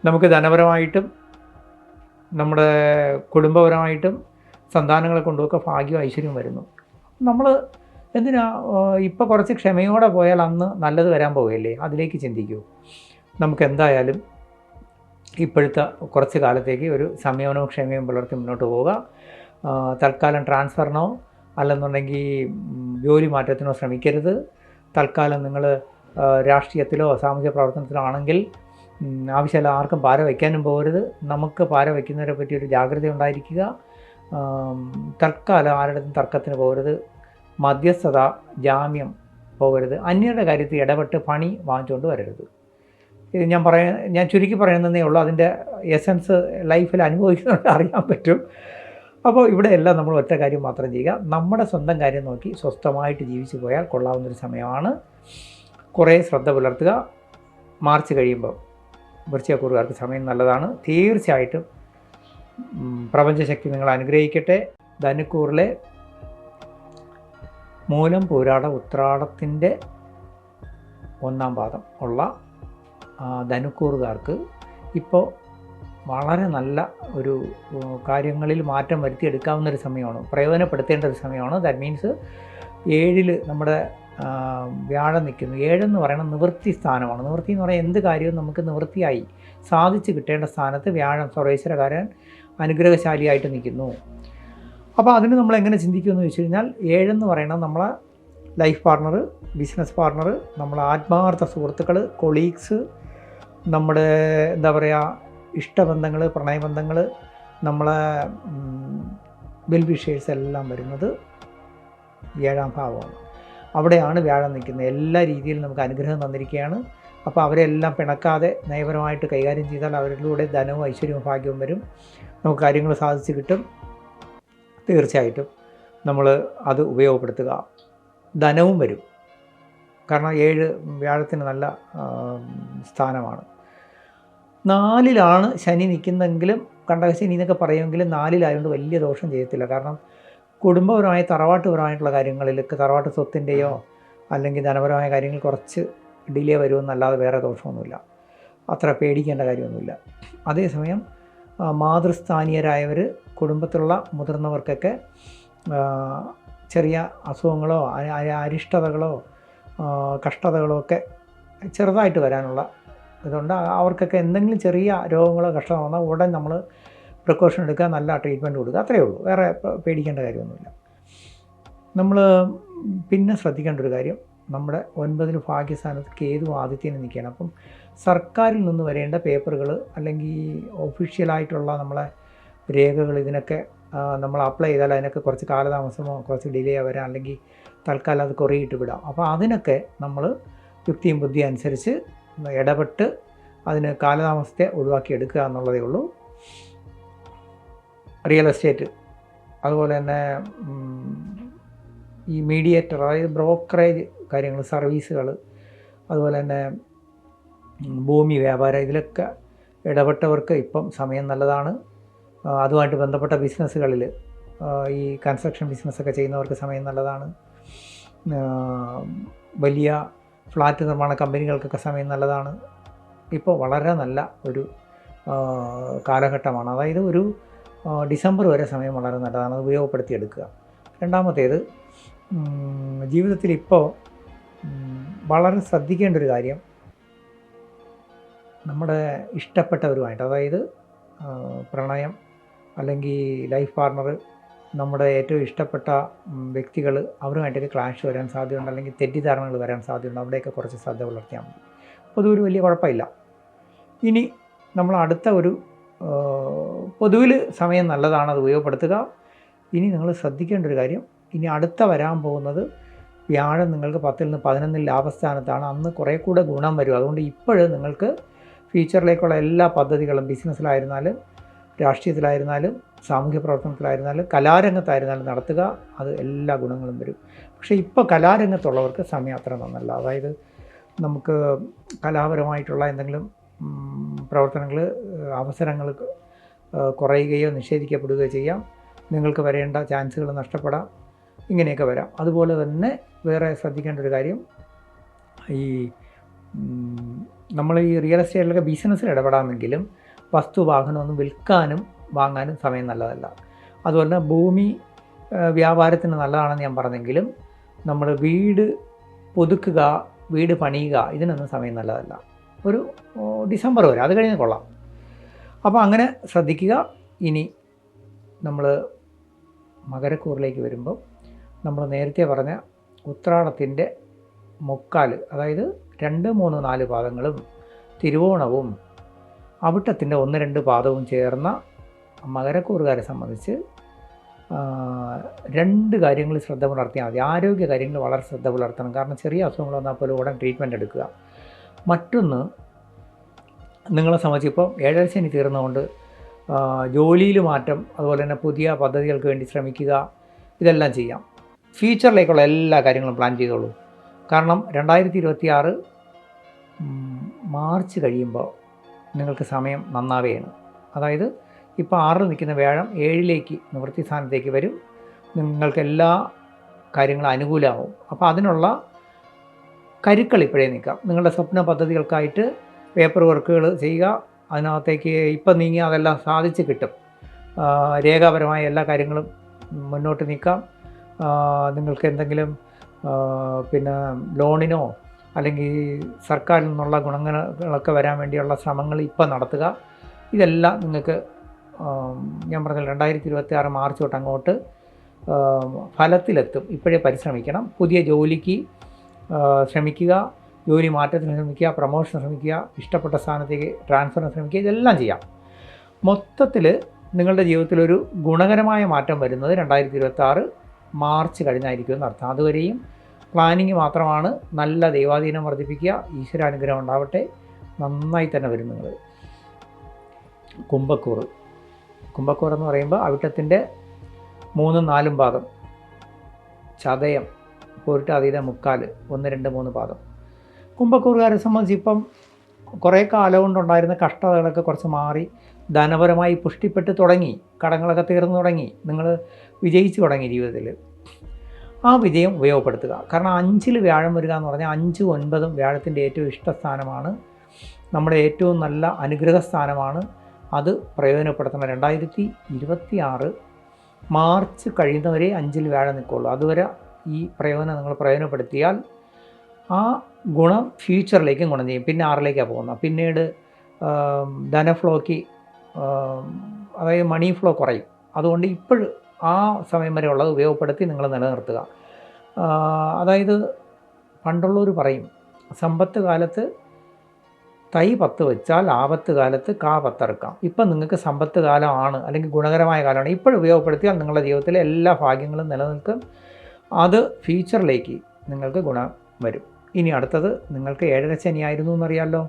നമുക്ക് ധനപരമായിട്ടും നമ്മുടെ കുടുംബപരമായിട്ടും സന്താനങ്ങളെ കൊണ്ടുമൊക്കെ ഭാഗ്യവും ഐശ്വര്യവും വരുന്നു. നമ്മൾ എന്തിനാ ഇപ്പോൾ കുറച്ച് ക്ഷമയോടെ പോയാൽ അന്ന് നല്ലത് വരാൻ പോവുകയല്ലേ? അതിലേക്ക് ചിന്തിക്കൂ. നമുക്ക് എന്തായാലും ഇപ്പോഴത്തെ കുറച്ച് കാലത്തേക്ക് ഒരു സംയമനവും ക്ഷമയും പുലർത്തി മുന്നോട്ട് പോവുക. തൽക്കാലം ട്രാൻസ്ഫറിനോ അല്ലെന്നുണ്ടെങ്കിൽ ജോലി മാറ്റത്തിനോ ശ്രമിക്കരുത്. തൽക്കാലം നിങ്ങൾ രാഷ്ട്രീയത്തിലോ സാമൂഹ്യ പ്രവർത്തനത്തിലോ ആണെങ്കിൽ ആവശ്യമില്ല ആർക്കും പാര വയ്ക്കാനും പോകരുത്. നമുക്ക് പാര വയ്ക്കുന്നവരെ പറ്റി ഒരു ജാഗ്രത ഉണ്ടായിരിക്കുക. തൽക്കാലം ആരുടെയും തർക്കത്തിന് പോകരുത്. മധ്യസ്ഥത, ജാമ്യം പോകരുത്. അന്യരുടെ കാര്യത്തിൽ ഇടപെട്ട് പണി വാങ്ങിച്ചുകൊണ്ട് വരരുത്. ഇത് ഞാൻ ചുരുക്കി പറയുന്നതേ ഉള്ളൂ. അതിൻ്റെ എസൻസ് ലൈഫിൽ അനുഭവിക്കുന്നുണ്ട്, അറിയാൻ പറ്റും. അപ്പോൾ ഇവിടെ എല്ലാം നമ്മൾ ഒറ്റ കാര്യം മാത്രം ചെയ്യുക, നമ്മുടെ സ്വന്തം കാര്യം നോക്കി സ്വസ്ഥമായിട്ട് ജീവിച്ചു പോയാൽ കൊള്ളാവുന്നൊരു സമയമാണ്. കുറേ ശ്രദ്ധ പുലർത്തുക. മാർച്ച് കഴിയുമ്പോൾ വൃശ്ചികക്കൂറുകാർക്ക് സമയം നല്ലതാണ്. തീർച്ചയായിട്ടും പ്രപഞ്ചശക്തി നിങ്ങൾ അനുഗ്രഹിക്കട്ടെ. ധനുക്കൂറിലെ മൂലം, പൂരാട, ഉത്രാടത്തിൻ്റെ 1-ാം പാദം ഉള്ള ധനുക്കൂറുകാർക്ക് ഇപ്പോൾ വളരെ നല്ല ഒരു കാര്യങ്ങളിൽ മാറ്റം വരുത്തിയെടുക്കാവുന്നൊരു സമയമാണ്, പ്രയോജനപ്പെടുത്തേണ്ട ഒരു സമയമാണ്. ദാറ്റ് മീൻസ് 7ൽ നമ്മുടെ വ്യാഴം നിൽക്കുന്നു. 7 എന്ന് പറയുന്നത് നിവൃത്തി സ്ഥാനമാണ്. നിവൃത്തി എന്ന് പറയുന്നത് എന്ത് കാര്യവും നമുക്ക് നിവൃത്തിയായി സാധിച്ചു കിട്ടേണ്ട സ്ഥാനത്ത് വ്യാഴം സർവേശ്വരകാരൻ അനുഗ്രഹശാലിയായിട്ട് നിൽക്കുന്നു. അപ്പോൾ അതിന് നമ്മൾ എങ്ങനെ ചിന്തിക്കുമെന്ന് ചോദിച്ചു കഴിഞ്ഞാൽ 7 എന്ന് പറയുന്നത് നമ്മളെ ലൈഫ് പാർട്ണർ, ബിസിനസ് പാർട്ണർ, നമ്മളെ ആത്മാർത്ഥ സുഹൃത്തുക്കൾ, കൊളീഗ്സ്, നമ്മുടെ എന്താ പറയുക ഇഷ്ടബന്ധങ്ങൾ, പ്രണയബന്ധങ്ങൾ, നമ്മളെ വെൽ വിഷേഴ്സ് എല്ലാം വരുന്നത് 7ാം ഭാവമാണ്. അവിടെയാണ് വ്യാഴം നിൽക്കുന്നത്. എല്ലാ രീതിയിലും നമുക്ക് അനുഗ്രഹം തന്നിരിക്കുകയാണ്. അപ്പോൾ അവരെല്ലാം പിണക്കാതെ നയപരമായിട്ട് കൈകാര്യം ചെയ്താൽ അവരിലൂടെ ധനവും ഐശ്വര്യവും ഭാഗ്യവും വരും. നമുക്ക് കാര്യങ്ങൾ സാധിച്ച് കിട്ടും. തീർച്ചയായിട്ടും നമ്മൾ അത് ഉപയോഗപ്പെടുത്തുക. ധനവും വരും. കാരണം 7 വ്യാഴത്തിന് നല്ല സ്ഥാനമാണ്. 4ലാണ് ശനി നിൽക്കുന്നെങ്കിലും കണ്ടകശനി എന്നൊക്കെ പറയുമെങ്കിലും 4ലായതുകൊണ്ട് വലിയ ദോഷം ചെയ്യത്തില്ല. കാരണം കുടുംബപരമായ തറവാട്ടുപരമായിട്ടുള്ള കാര്യങ്ങളിലൊക്കെ തറവാട്ട് സ്വത്തിൻ്റെയോ അല്ലെങ്കിൽ ധനപരമായ കാര്യങ്ങൾ കുറച്ച് ഡിലേ വരുമെന്നല്ലാതെ വേറെ ദോഷമൊന്നുമില്ല. അത്ര പേടിക്കേണ്ട കാര്യമൊന്നുമില്ല. അതേസമയം മാതൃസ്ഥാനീയരായവർ, കുടുംബത്തിലുള്ള മുതിർന്നവർക്കൊക്കെ ചെറിയ അസുഖങ്ങളോ അരിഷ്ടതകളോ കഷ്ടതകളോ ഒക്കെ ചെറുതായിട്ട് വരാനുള്ള ഇതുകൊണ്ട് അവർക്കൊക്കെ എന്തെങ്കിലും ചെറിയ രോഗങ്ങളോ കഷ്ടമോ വന്നാൽ ഉടൻ നമ്മൾ പ്രിക്കോഷൻ എടുക്കുക, നല്ല ട്രീറ്റ്മെൻറ്റ് കൊടുക്കുക. അത്രയേ ഉള്ളൂ. വേറെ പേടിക്കേണ്ട കാര്യമൊന്നുമില്ല. നമ്മൾ പിന്നെ ശ്രദ്ധിക്കേണ്ട ഒരു കാര്യം, നമ്മുടെ 9 ഭാഗ്യസ്ഥാനത്ത് കേതു ആദിത്യന് നിൽക്കുകയാണ്. അപ്പം സർക്കാരിൽ നിന്ന് വരേണ്ട പേപ്പറുകൾ അല്ലെങ്കിൽ ഒഫീഷ്യലായിട്ടുള്ള നമ്മളെ രേഖകൾ ഇതിനൊക്കെ നമ്മൾ അപ്ലൈ ചെയ്താൽ അതിനൊക്കെ കുറച്ച് കാലതാമസമോ കുറച്ച് ഡിലേ വരാം, അല്ലെങ്കിൽ തൽക്കാലം അത് കുറയിട്ട് വിടാം. അപ്പോൾ അതിനൊക്കെ നമ്മൾ യുക്തിയും ബുദ്ധിയും അനുസരിച്ച് ഇടപെട്ട് അതിന് കാലതാമസത്തെ ഒഴിവാക്കി എടുക്കുക എന്നുള്ളതേ ഉള്ളൂ. റിയൽ എസ്റ്റേറ്റ്, അതുപോലെ തന്നെ ഈ മീഡിയേറ്റർ, അതായത് ബ്രോക്കറേജ് കാര്യങ്ങൾ, സർവീസുകൾ, അതുപോലെ തന്നെ ഭൂമി വ്യാപാരം, ഇതിലൊക്കെ ഇടപെട്ടവർക്ക് ഇപ്പം സമയം നല്ലതാണ്. അതുമായിട്ട് ബന്ധപ്പെട്ട ബിസിനസ്സുകളിൽ ഈ കൺസ്ട്രക്ഷൻ ബിസിനസ്സൊക്കെ ചെയ്യുന്നവർക്ക് സമയം നല്ലതാണ്. വലിയ ഫ്ലാറ്റ് നിർമ്മാണ കമ്പനികൾക്കൊക്കെ സമയം നല്ലതാണ്. ഇപ്പോൾ വളരെ നല്ല ഒരു കാലഘട്ടമാണ്. അതായത് ഒരു ഡിസംബർ വരെ സമയം വളരെ നല്ലതാണ്. അത് ഉപയോഗപ്പെടുത്തിയെടുക്കുക. രണ്ടാമത്തേത്, ജീവിതത്തിൽ ഇപ്പോൾ വളരെ ശ്രദ്ധിക്കേണ്ട ഒരു കാര്യം, നമ്മുടെ ഇഷ്ടപ്പെട്ടവരുമായിട്ട്, അതായത് പ്രണയം അല്ലെങ്കിൽ ലൈഫ് പാർട്ണർ, നമ്മുടെ ഏറ്റവും ഇഷ്ടപ്പെട്ട വ്യക്തികൾ, അവരുമായിട്ടൊക്കെ ക്ലാഷ് വരാൻ സാധ്യതയുണ്ട്, അല്ലെങ്കിൽ തെറ്റിദ്ധാരണകൾ വരാൻ സാധ്യതയുണ്ട്. അവിടെയൊക്കെ കുറച്ച് ശ്രദ്ധ പുലർത്തിയാൽ മതി. അപ്പോൾ അതൊരു വലിയ കുഴപ്പമില്ല. ഇനി നമ്മൾ അടുത്ത ഒരു പൊതുവിൽ സമയം നല്ലതാണ്, അത് ഉപയോഗപ്പെടുത്തുക. ഇനി നിങ്ങൾ ശ്രദ്ധിക്കേണ്ട ഒരു കാര്യം, ഇനി അടുത്ത വരാൻ പോകുന്നത് വ്യാഴം നിങ്ങൾക്ക് 10ൽ നിന്ന് 11ൽ ലാഭസ്ഥാനത്താണ്. അന്ന് കുറേ കൂടെ ഗുണം വരും. അതുകൊണ്ട് ഇപ്പോഴും നിങ്ങൾക്ക് ഫ്യൂച്ചറിലേക്കുള്ള എല്ലാ പദ്ധതികളും, ബിസിനസ്സിലായിരുന്നാലും രാഷ്ട്രീയത്തിലായിരുന്നാലും സാമൂഹ്യ പ്രവർത്തനത്തിലായിരുന്നാലും കലാരംഗത്തായിരുന്നാലും നടത്തുക. അത് എല്ലാ ഗുണങ്ങളും വരും. പക്ഷേ ഇപ്പോൾ കലാരംഗത്തുള്ളവർക്ക് സമയം അത്ര നന്നല്ല. അതായത് നമുക്ക് കലാപരമായിട്ടുള്ള എന്തെങ്കിലും പ്രവർത്തനങ്ങൾ, അവസരങ്ങൾ കുറയുകയോ നിഷേധിക്കപ്പെടുകയോ ചെയ്യാം. നിങ്ങൾക്ക് വരേണ്ട ചാൻസുകൾ നഷ്ടപ്പെടാം. ഇങ്ങനെയൊക്കെ വരാം. അതുപോലെ തന്നെ വേറെ ശ്രദ്ധിക്കേണ്ട ഒരു കാര്യം, ഈ നമ്മൾ ഈ റിയൽ എസ്റ്റേറ്റിലൊക്കെ ബിസിനസ്സിൽ ഇടപെടാമെങ്കിലും വസ്തു വാഹനമൊന്നും വിൽക്കാനും വാങ്ങാനും സമയം നല്ലതല്ല. അതുപോലെ തന്നെ ഭൂമി വ്യാപാരത്തിന് നല്ലതാണെന്ന് ഞാൻ പറഞ്ഞെങ്കിലും നമ്മൾ വീട് പുതുക്കുക, വീട് പണിയുക, ഇതിനൊന്നും സമയം നല്ലതല്ല. ഒരു ഡിസംബർ വരെ, അത് കഴിഞ്ഞ് കൊള്ളാം. അപ്പോൾ അങ്ങനെ ശ്രദ്ധിക്കുക. ഇനി നമ്മൾ മകരക്കൂറിലേക്ക് വരുമ്പോൾ നമ്മൾ നേരത്തെ പറഞ്ഞ ഉത്രാടത്തിൻ്റെ മുക്കാൽ, അതായത് 2, 3, 4 പാദങ്ങളും തിരുവോണവും അവിട്ടത്തിൻ്റെ 1, 2 പാദവും ചേർന്ന മകരക്കൂറുകാരെ സംബന്ധിച്ച് 2 കാര്യങ്ങളിൽ ശ്രദ്ധ പുലർത്തിയാൽ മതി. ആരോഗ്യ കാര്യങ്ങൾ വളരെ ശ്രദ്ധ പുലർത്തണം. കാരണം ചെറിയ അസുഖങ്ങൾ വന്നാൽ പോലും ഉടൻ ട്രീറ്റ്മെൻറ്റ് എടുക്കുക. മറ്റൊന്ന്, നിങ്ങളെ സംബന്ധിച്ച് ഇപ്പോൾ 7ാം ശനി തീർന്നുകൊണ്ട് ജോലിയിൽ മാറ്റം, അതുപോലെ തന്നെ പുതിയ പദ്ധതികൾക്ക് വേണ്ടി ശ്രമിക്കുക, ഇതെല്ലാം ചെയ്യാം. ഫ്യൂച്ചറിലേക്കുള്ള എല്ലാ കാര്യങ്ങളും പ്ലാൻ ചെയ്തോളൂ. കാരണം 2026 മാർച്ച് കഴിയുമ്പോൾ നിങ്ങൾക്ക് സമയം നന്നാവുകയാണ്. അതായത് ഇപ്പോൾ 6ൽ നിൽക്കുന്ന വ്യാഴം 7ലേക്ക് നിവൃത്തി സ്ഥാനത്തേക്ക് വരും. നിങ്ങൾക്ക് എല്ലാ കാര്യങ്ങളും അനുകൂലമാവും. അപ്പോൾ അതിനുള്ള കരുക്കൾ ഇപ്പോഴേ നിൽക്കാം. നിങ്ങളുടെ സ്വപ്ന പദ്ധതികൾക്കായിട്ട് പേപ്പർ വർക്കുകൾ ചെയ്യുക. അതിനകത്തേക്ക് ഇപ്പം നീങ്ങി അതെല്ലാം സാധിച്ച് കിട്ടും. രേഖാപരമായ എല്ലാ കാര്യങ്ങളും മുന്നോട്ട് നീക്കാം. നിങ്ങൾക്ക് എന്തെങ്കിലും പിന്നെ ലോണിനോ അല്ലെങ്കിൽ സർക്കാരിൽ നിന്നുള്ള ഗുണങ്ങളൊക്കെ വരാൻ വേണ്ടിയുള്ള ശ്രമങ്ങൾ ഇപ്പം നടത്തുക. ഇതെല്ലാം നിങ്ങൾക്ക് ഞാൻ പറഞ്ഞ 2026 മാർച്ച് തൊട്ട് അങ്ങോട്ട് ഫലത്തിലെത്തും. ഇപ്പോഴേ പരിശ്രമിക്കണം. പുതിയ ജോലിക്ക് ശ്രമിക്കുക, ജോലി മാറ്റത്തിന് ശ്രമിക്കുക, പ്രമോഷന് ശ്രമിക്കുക, ഇഷ്ടപ്പെട്ട സ്ഥാനത്തേക്ക് ട്രാൻസ്ഫറിന് ശ്രമിക്കുക, ഇതെല്ലാം ചെയ്യാം. മൊത്തത്തിൽ നിങ്ങളുടെ ജീവിതത്തിലൊരു ഗുണകരമായ മാറ്റം വരുന്നത് 2026 മാർച്ച് കഴിഞ്ഞായിരിക്കും എന്നർത്ഥം. അതുവരെയും പ്ലാനിങ് മാത്രമാണ്. നല്ല ദൈവാധീനം വർദ്ധിപ്പിക്കുക, ഈശ്വരാനുഗ്രഹം ഉണ്ടാവട്ടെ. നന്നായി തന്നെ വരും നിങ്ങൾ. കുംഭക്കൂർ എന്ന് പറയുമ്പോൾ അവിട്ടത്തിൻ്റെ 3-4 പാദം, ചതയം, പൂരിട്ടാതിയുടെ 3/4, 1, 2, 3 പാദം. കുംഭക്കൂറുകാരെ സംബന്ധിച്ച് ഇപ്പം കുറേ കാലം കൊണ്ടുണ്ടായിരുന്ന കഷ്ടതകളൊക്കെ കുറച്ച് മാറി ധനപരമായി പുഷ്ടിപ്പെട്ട് തുടങ്ങി, കടങ്ങളൊക്കെ തീർന്നു തുടങ്ങി, നിങ്ങൾ വിജയിച്ചു തുടങ്ങി ജീവിതത്തിൽ. ആ വിജയം ഉപയോഗപ്പെടുത്തുക. കാരണം 5-ൽ വ്യാഴം വരിക എന്ന് പറഞ്ഞാൽ 5, 9 വ്യാഴത്തിൻ്റെ ഏറ്റവും ഇഷ്ടസ്ഥാനമാണ്, നമ്മുടെ ഏറ്റവും നല്ല അനുഗ്രഹ സ്ഥാനമാണ്. അത് പ്രയോജനപ്പെടുത്തണം. 2026 മാർച്ച് കഴിയുന്നവരെ 5-ൽ വ്യാഴം നിൽക്കുള്ളൂ. അതുവരെ ഈ പ്രയോജനം നിങ്ങൾ പ്രയോജനപ്പെടുത്തിയാൽ ആ ഗുണം ഫ്യൂച്ചറിലേക്കും ഗുണം ചെയ്യും. പിന്നെ 6-ലേക്കാണ് പോകുന്നത്. പിന്നീട് ധനഫ്ലോയ്ക്ക്, അതായത് മണി ഫ്ലോ കുറയും. അതുകൊണ്ട് ഇപ്പോഴും ആ സമയം വരെ ഉള്ളത് ഉപയോഗപ്പെടുത്തി നിങ്ങൾ നിലനിർത്തുക. അതായത് പണ്ടുള്ളവർ പറയും, സമ്പത്ത് കാലത്ത് തൈ 10 വെച്ചാൽ ആപത്ത് കാലത്ത് കാ 10 ഇറക്കാം. ഇപ്പം നിങ്ങൾക്ക് സമ്പത്ത് കാലമാണ്, അല്ലെങ്കിൽ ഗുണകരമായ കാലമാണ്. ഇപ്പോഴും ഉപയോഗപ്പെടുത്തിയാൽ നിങ്ങളുടെ ജീവിതത്തിലെ എല്ലാ ഭാഗ്യങ്ങളും നിലനിൽക്കും. അത് ഫ്യൂച്ചറിലേക്ക് നിങ്ങൾക്ക് ഗുണം വരും. ഇനി അടുത്തത് നിങ്ങൾക്ക് 7ര ശനിയായിരുന്നു എന്നറിയാമല്ലോ.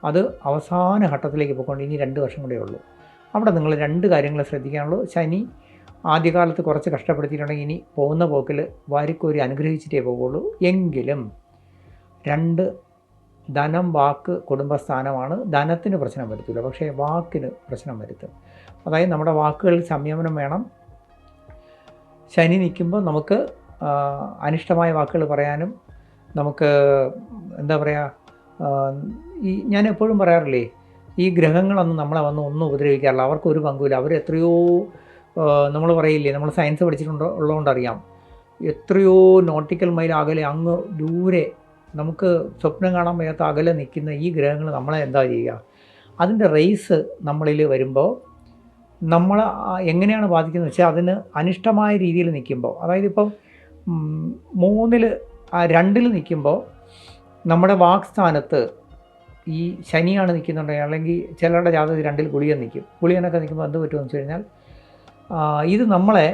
അത് അവസാന ഘട്ടത്തിലേക്ക് പോയിക്കൊണ്ട് ഇനി 2 വർഷം കൂടെ ഉള്ളൂ. അവിടെ നിങ്ങൾ 2 കാര്യങ്ങൾ ശ്രദ്ധിക്കാനുള്ളൂ. ശനി ആദ്യകാലത്ത് കുറച്ച് കഷ്ടപ്പെടുത്തിയിട്ടുണ്ടെങ്കിൽ ഇനി പോകുന്ന പോക്കിൽ വാരിക്കോരി അനുഗ്രഹിച്ചിട്ടേ പോകുള്ളൂ. എങ്കിലും 2 ധനം, വാക്ക്, കുടുംബസ്ഥാനമാണ്. ധനത്തിന് പ്രശ്നം വരുത്തില്ല, പക്ഷേ വാക്കിന് പ്രശ്നം വരുത്തും. അതായത് നമ്മുടെ വാക്കുകളിൽ സംയമനം വേണം. ശനി നിൽക്കുമ്പോൾ നമുക്ക് അനിഷ്ടമായ വാക്കുകൾ പറയാനും, നമുക്ക് എന്താ പറയുക, ഞാൻ എപ്പോഴും പറയാറില്ലേ, ഈ ഗ്രഹങ്ങളൊന്നും നമ്മളെ ഒന്നും ഉപദ്രവിക്കാറില്ല. അവർക്കൊരു പങ്കുമില്ല. അവർ എത്രയോ, നമ്മൾ പറയില്ലേ, നമ്മൾ സയൻസ് ഉള്ളതുകൊണ്ടറിയാം, എത്രയോ നോട്ടിക്കൽ മൈൽ അകലെ, അങ്ങ് ദൂരെ, നമുക്ക് സ്വപ്നം കാണാൻ വയ്യാത്ത അകലെ നിൽക്കുന്ന ഈ ഗ്രഹങ്ങൾ നമ്മളെ എന്താ ചെയ്യുക? അതിൻ്റെ റേസ് നമ്മളിൽ വരുമ്പോൾ നമ്മൾ എങ്ങനെയാണ് ബാധിക്കുന്നത് വെച്ചാൽ, അതിന് അനിഷ്ടമായ രീതിയിൽ നിൽക്കുമ്പോൾ, അതായത് ഇപ്പം 3-ൽ 2-ൽ നിൽക്കുമ്പോൾ നമ്മുടെ വാക്സ്ഥാനത്ത് ഈ ശനിയാണ് നിൽക്കുന്നുണ്ടെങ്കിൽ, അല്ലെങ്കിൽ ചിലരുടെ ജാതകത്തിൽ 2-ൽ ഗുളികൻ നിൽക്കും. ഗുളികനൊക്കെ നിൽക്കുമ്പോൾ എന്ത് പറ്റുമെന്ന് വെച്ച് കഴിഞ്ഞാൽ, ഇത് നമ്മളെ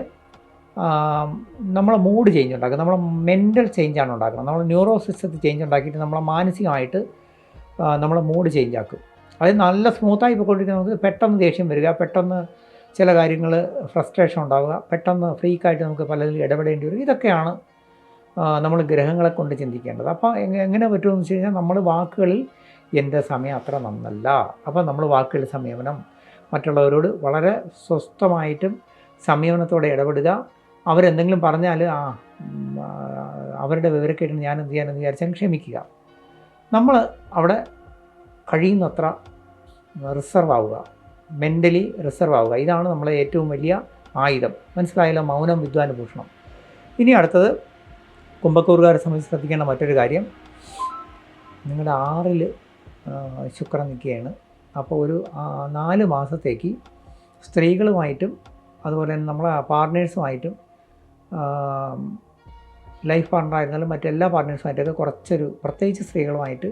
മൂഡ് ചേഞ്ച് ഉണ്ടാക്കും. നമ്മളെ മെൻ്റൽ ചേഞ്ചാണ് ഉണ്ടാക്കുന്നത്. നമ്മൾ ന്യൂറോ സിസ്റ്റത്തിൽ ചേഞ്ച് ഉണ്ടാക്കിയിട്ട് നമ്മളെ മാനസികമായിട്ട് നമ്മളെ മൂഡ് ചേഞ്ച് ആക്കും. അതായത് നല്ല സ്മൂത്തായി പോയിക്കൊണ്ടിരിക്കുന്ന നമുക്ക് പെട്ടെന്ന് ദേഷ്യം വരിക, പെട്ടെന്ന് ചില കാര്യങ്ങൾ ഫ്രസ്ട്രേഷൻ ഉണ്ടാവുക, പെട്ടെന്ന് ഫ്രീക്കായിട്ട് നമുക്ക് പലതിലും ഇടപെടേണ്ടി വരും. ഇതൊക്കെയാണ് നമ്മൾ ഗ്രഹങ്ങളെ കൊണ്ട് ചിന്തിക്കേണ്ടത്. അപ്പോൾ എങ്ങനെ പറ്റുമെന്ന് വെച്ച് കഴിഞ്ഞാൽ, നമ്മൾ വാക്കുകളിൽ എൻ്റെ സമയം അത്ര നന്നല്ല. അപ്പോൾ നമ്മൾ വാക്കുകളിൽ സംയമനം, മറ്റുള്ളവരോട് വളരെ സ്വസ്ഥമായിട്ടും സംയമനത്തോടെ ഇടപെടുക. അവരെന്തെങ്കിലും പറഞ്ഞാൽ അവരുടെ വിവരക്കേട്ടിന് ഞാൻ എന്ത് ചെയ്യാനെന്ന് വിചാരിച്ചാൽ ക്ഷമിക്കുക. നമ്മൾ അവിടെ കഴിയുന്നത്ര റിസർവ് ആവുക, മെൻ്റലി റിസർവ് ആവുക. ഇതാണ് നമ്മളെ ഏറ്റവും വലിയ ആയുധം. മനസ്സിലായല്ലോ? മൗനം വിദ്വാനുഭൂഷണം. ഇനി അടുത്തത് കുംഭക്കൂറുകാരെ സംബന്ധിച്ച് ശ്രദ്ധിക്കേണ്ട മറ്റൊരു കാര്യം, നിങ്ങളുടെ 6-ൽ ശുക്രൻ നിൽക്കുകയാണ്. അപ്പോൾ ഒരു 4 മാസത്തേക്ക് സ്ത്രീകളുമായിട്ടും അതുപോലെ തന്നെ നമ്മളെ പാർട്ട്നേഴ്സുമായിട്ടും, ലൈഫ് പാർട്ട്ണറായിരുന്നാലും മറ്റെല്ലാ പാർട്ട്നേഴ്സുമായിട്ടൊക്കെ കുറച്ചൊരു, പ്രത്യേകിച്ച് സ്ത്രീകളുമായിട്ട്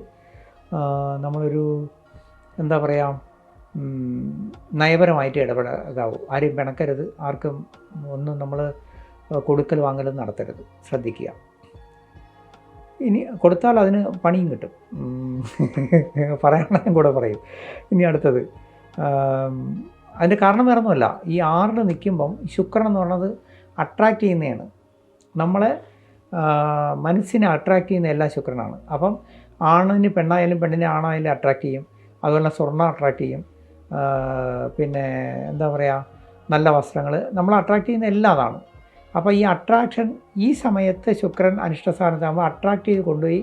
നമ്മളൊരു എന്താ പറയുക, നയപരമായിട്ട് ഇടപെടാവൂ. ആരെയും പിണക്കരുത്, ആർക്കും ഒന്നും നമ്മൾ കൊടുക്കൽ വാങ്ങലും നടത്തരുത്, ശ്രദ്ധിക്കുക. ഇനി കൊടുത്താൽ അതിന് പണിയും കിട്ടും, പറയണം കൂടെ പറയും. ഇനി അടുത്തത്, അതിൻ്റെ കാരണം വേറെ ഒന്നുമല്ല, ഈ 6-ൽ നിൽക്കുമ്പം ശുക്രൻ എന്ന് പറയുന്നത് അട്രാക്റ്റ് ചെയ്യുന്നതാണ്. നമ്മളെ മനസ്സിനെ അട്രാക്റ്റ് ചെയ്യുന്ന എല്ലാ ശുക്രനാണ്. അപ്പം ആണിന് പെണ്ണായാലും പെണ്ണിനെ ആണായാലും അട്രാക്റ്റ് ചെയ്യും. അതുപോലെ സ്വർണ്ണം അട്രാക്റ്റ് ചെയ്യും. പിന്നെ എന്താ പറയുക, നല്ല വസ്ത്രങ്ങൾ നമ്മൾ അട്രാക്റ്റ് ചെയ്യുന്ന എല്ലാ അതാണ്. അപ്പോൾ ഈ അട്രാക്ഷൻ ഈ സമയത്ത് ശുക്രൻ അനിഷ്ടസ്ഥാനത്താകുമ്പോൾ അട്രാക്റ്റ് ചെയ്ത് കൊണ്ടുപോയി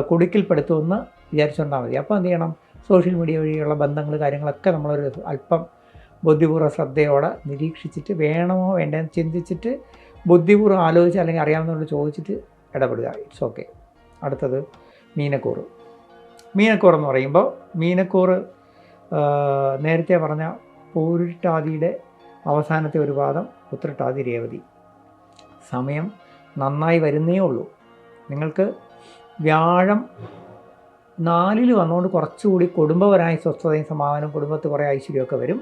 കുടുക്കിൽപ്പെടുത്തുമെന്ന് വിചാരിച്ചുകൊണ്ടാൽ മതി. അപ്പോൾ എന്ത് ചെയ്യണം, സോഷ്യൽ മീഡിയ വഴിയുള്ള ബന്ധങ്ങൾ, കാര്യങ്ങളൊക്കെ നമ്മളൊരു അല്പം ബുദ്ധിപൂർവ്വ ശ്രദ്ധയോടെ നിരീക്ഷിച്ചിട്ട്, വേണമോ വേണ്ടതെന്ന് ചിന്തിച്ചിട്ട്, ബുദ്ധിപൂർവ്വം ആലോചിച്ച് അല്ലെങ്കിൽ അറിയാവുന്നവരോട് ചോദിച്ചിട്ട് ഇടപെടുക. It's okay. അടുത്തത് മീനക്കൂറ്. മീനക്കൂറെന്ന് പറയുമ്പോൾ, മീനക്കൂറ് നേരത്തെ പറഞ്ഞ പൂരിട്ടാതിയുടെ അവസാനത്തെ ഒരു പാദം, ഉത്രട്ടാതി, രേവതി. സമയം നന്നായി വരുന്നേ ഉള്ളൂ. നിങ്ങൾക്ക് വ്യാഴം 4-ൽ വന്നുകൊണ്ട് കുറച്ചുകൂടി കുടുംബപരമായ സ്വസ്ഥതയും സമാധാനവും, കുടുംബത്തിൽ കുറേ ഐശ്വര്യമൊക്കെ വരും.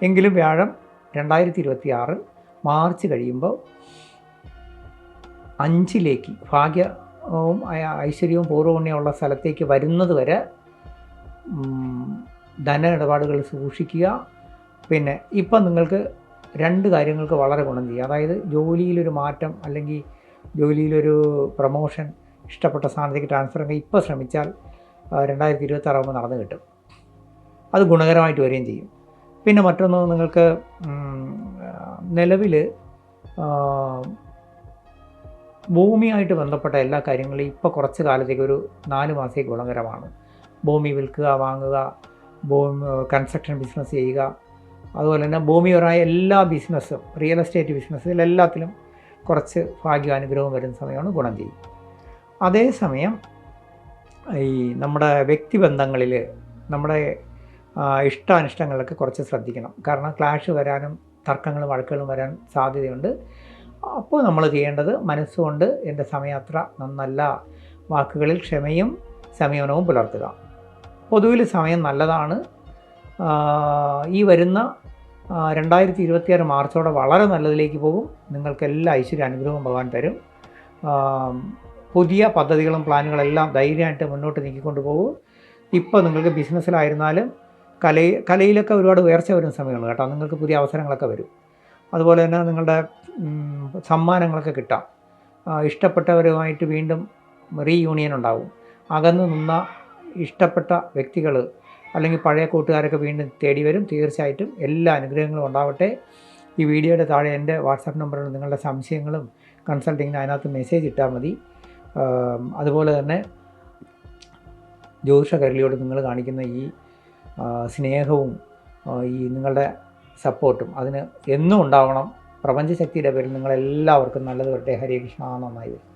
എങ്കിലും വ്യാഴം 2026 മാർച്ച് കഴിയുമ്പോൾ 5-ലേക്ക് ഭാഗ്യവും ഐശ്വര്യവും പൂർവ്വപുണ്യമുള്ള സ്ഥലത്തേക്ക് വരുന്നത് വരെ ധന ഇടപാടുകൾ സൂക്ഷിക്കുക. പിന്നെ ഇപ്പം നിങ്ങൾക്ക് 2 കാര്യങ്ങൾക്ക് വളരെ ഗുണം ചെയ്യും. അതായത് ജോലിയിലൊരു മാറ്റം അല്ലെങ്കിൽ ജോലിയിലൊരു പ്രൊമോഷൻ, ഇഷ്ടപ്പെട്ട സ്ഥാനത്തേക്ക് ട്രാൻസ്ഫർ ഒക്കെ ഇപ്പോൾ ശ്രമിച്ചാൽ 2026 ആകുമ്പോൾ നടന്നു കിട്ടും. അത് ഗുണകരമായിട്ട് വരികയും ചെയ്യും. പിന്നെ മറ്റൊന്ന്, നിങ്ങൾക്ക് നിലവിൽ ഭൂമിയായിട്ട് ബന്ധപ്പെട്ട എല്ലാ കാര്യങ്ങളും ഇപ്പോൾ കുറച്ച് കാലത്തേക്ക് ഒരു 4 മാസത്തേക്ക് ഗുണകരമാണ്. ഭൂമി വിൽക്കുക, വാങ്ങുക, കൺസ്ട്രക്ഷൻ ബിസിനസ് ചെയ്യുക, അതുപോലെ തന്നെ ഭൂമിപരമായ എല്ലാ ബിസിനസ്സും, റിയൽ എസ്റ്റേറ്റ് ബിസിനസ്സിൽ എല്ലാത്തിലും കുറച്ച് ഭാഗ്യാനുഗ്രഹം വരുന്ന സമയമാണ് ഗുണം ചെയ്യും. അതേസമയം ഈ നമ്മുടെ വ്യക്തിബന്ധങ്ങളിൽ നമ്മുടെ ഇഷ്ടാനിഷ്ടങ്ങളൊക്കെ കുറച്ച് ശ്രദ്ധിക്കണം. കാരണം ക്ലാഷ് വരാനും തർക്കങ്ങളും വഴക്കുകളും വരാൻ സാധ്യതയുണ്ട്. അപ്പോൾ നമ്മൾ ചെയ്യേണ്ടത് മനസ്സുകൊണ്ട് എൻ്റെ സമയം നന്നല്ല, വാക്കുകളിൽ ക്ഷമയും സംയമനവും പുലർത്തുക. പൊതുവിൽ സമയം നല്ലതാണ്. ഈ വരുന്ന 2026 മാർച്ചോടെ വളരെ നല്ലതിലേക്ക് പോകും. നിങ്ങൾക്ക് എല്ലാ ഐശ്വര്യ അനുഗ്രഹവും ഭഗവാൻ തരും. പുതിയ പദ്ധതികളും പ്ലാനുകളെല്ലാം ധൈര്യമായിട്ട് മുന്നോട്ട് നീക്കിക്കൊണ്ട് പോകും. ഇപ്പോൾ നിങ്ങൾക്ക് ബിസിനസ്സിലായിരുന്നാലും കലയിലൊക്കെ ഒരുപാട് ഉയർച്ച വരുന്ന സമയമാണ് കേട്ടോ. നിങ്ങൾക്ക് പുതിയ അവസരങ്ങളൊക്കെ വരും. അതുപോലെ തന്നെ നിങ്ങളുടെ സമ്മാനങ്ങളൊക്കെ കിട്ടാം. ഇഷ്ടപ്പെട്ടവരുമായിട്ട് വീണ്ടും റീയൂണിയൻ ഉണ്ടാവും. അകന്നു നിന്ന ഇഷ്ടപ്പെട്ട വ്യക്തികൾ അല്ലെങ്കിൽ പഴയ കൂട്ടുകാരൊക്കെ വീണ്ടും തേടി വരും. തീർച്ചയായിട്ടും എല്ലാ അനുഗ്രഹങ്ങളും ഉണ്ടാവട്ടെ. ഈ വീഡിയോയുടെ താഴെ എൻ്റെ വാട്സാപ്പ് നമ്പറിൽ നിങ്ങളുടെ സംശയങ്ങളും കൺസൾട്ടിങ്ങിന് അതിനകത്ത് മെസ്സേജ് ഇട്ടാൽ മതി. അതുപോലെ തന്നെ ജ്യോതിഷ കൈരളിയോട് നിങ്ങൾ കാണിക്കുന്ന ഈ സ്നേഹവും ഈ നിങ്ങളുടെ സപ്പോർട്ടും അതിന് എന്നും ഉണ്ടാവണം. പ്രപഞ്ചശക്തിയുടെ പേരിൽ നിങ്ങളെല്ലാവർക്കും നല്ലത് വരട്ടെ. ഹരേ കൃഷ്ണ. നന്നായി വരും.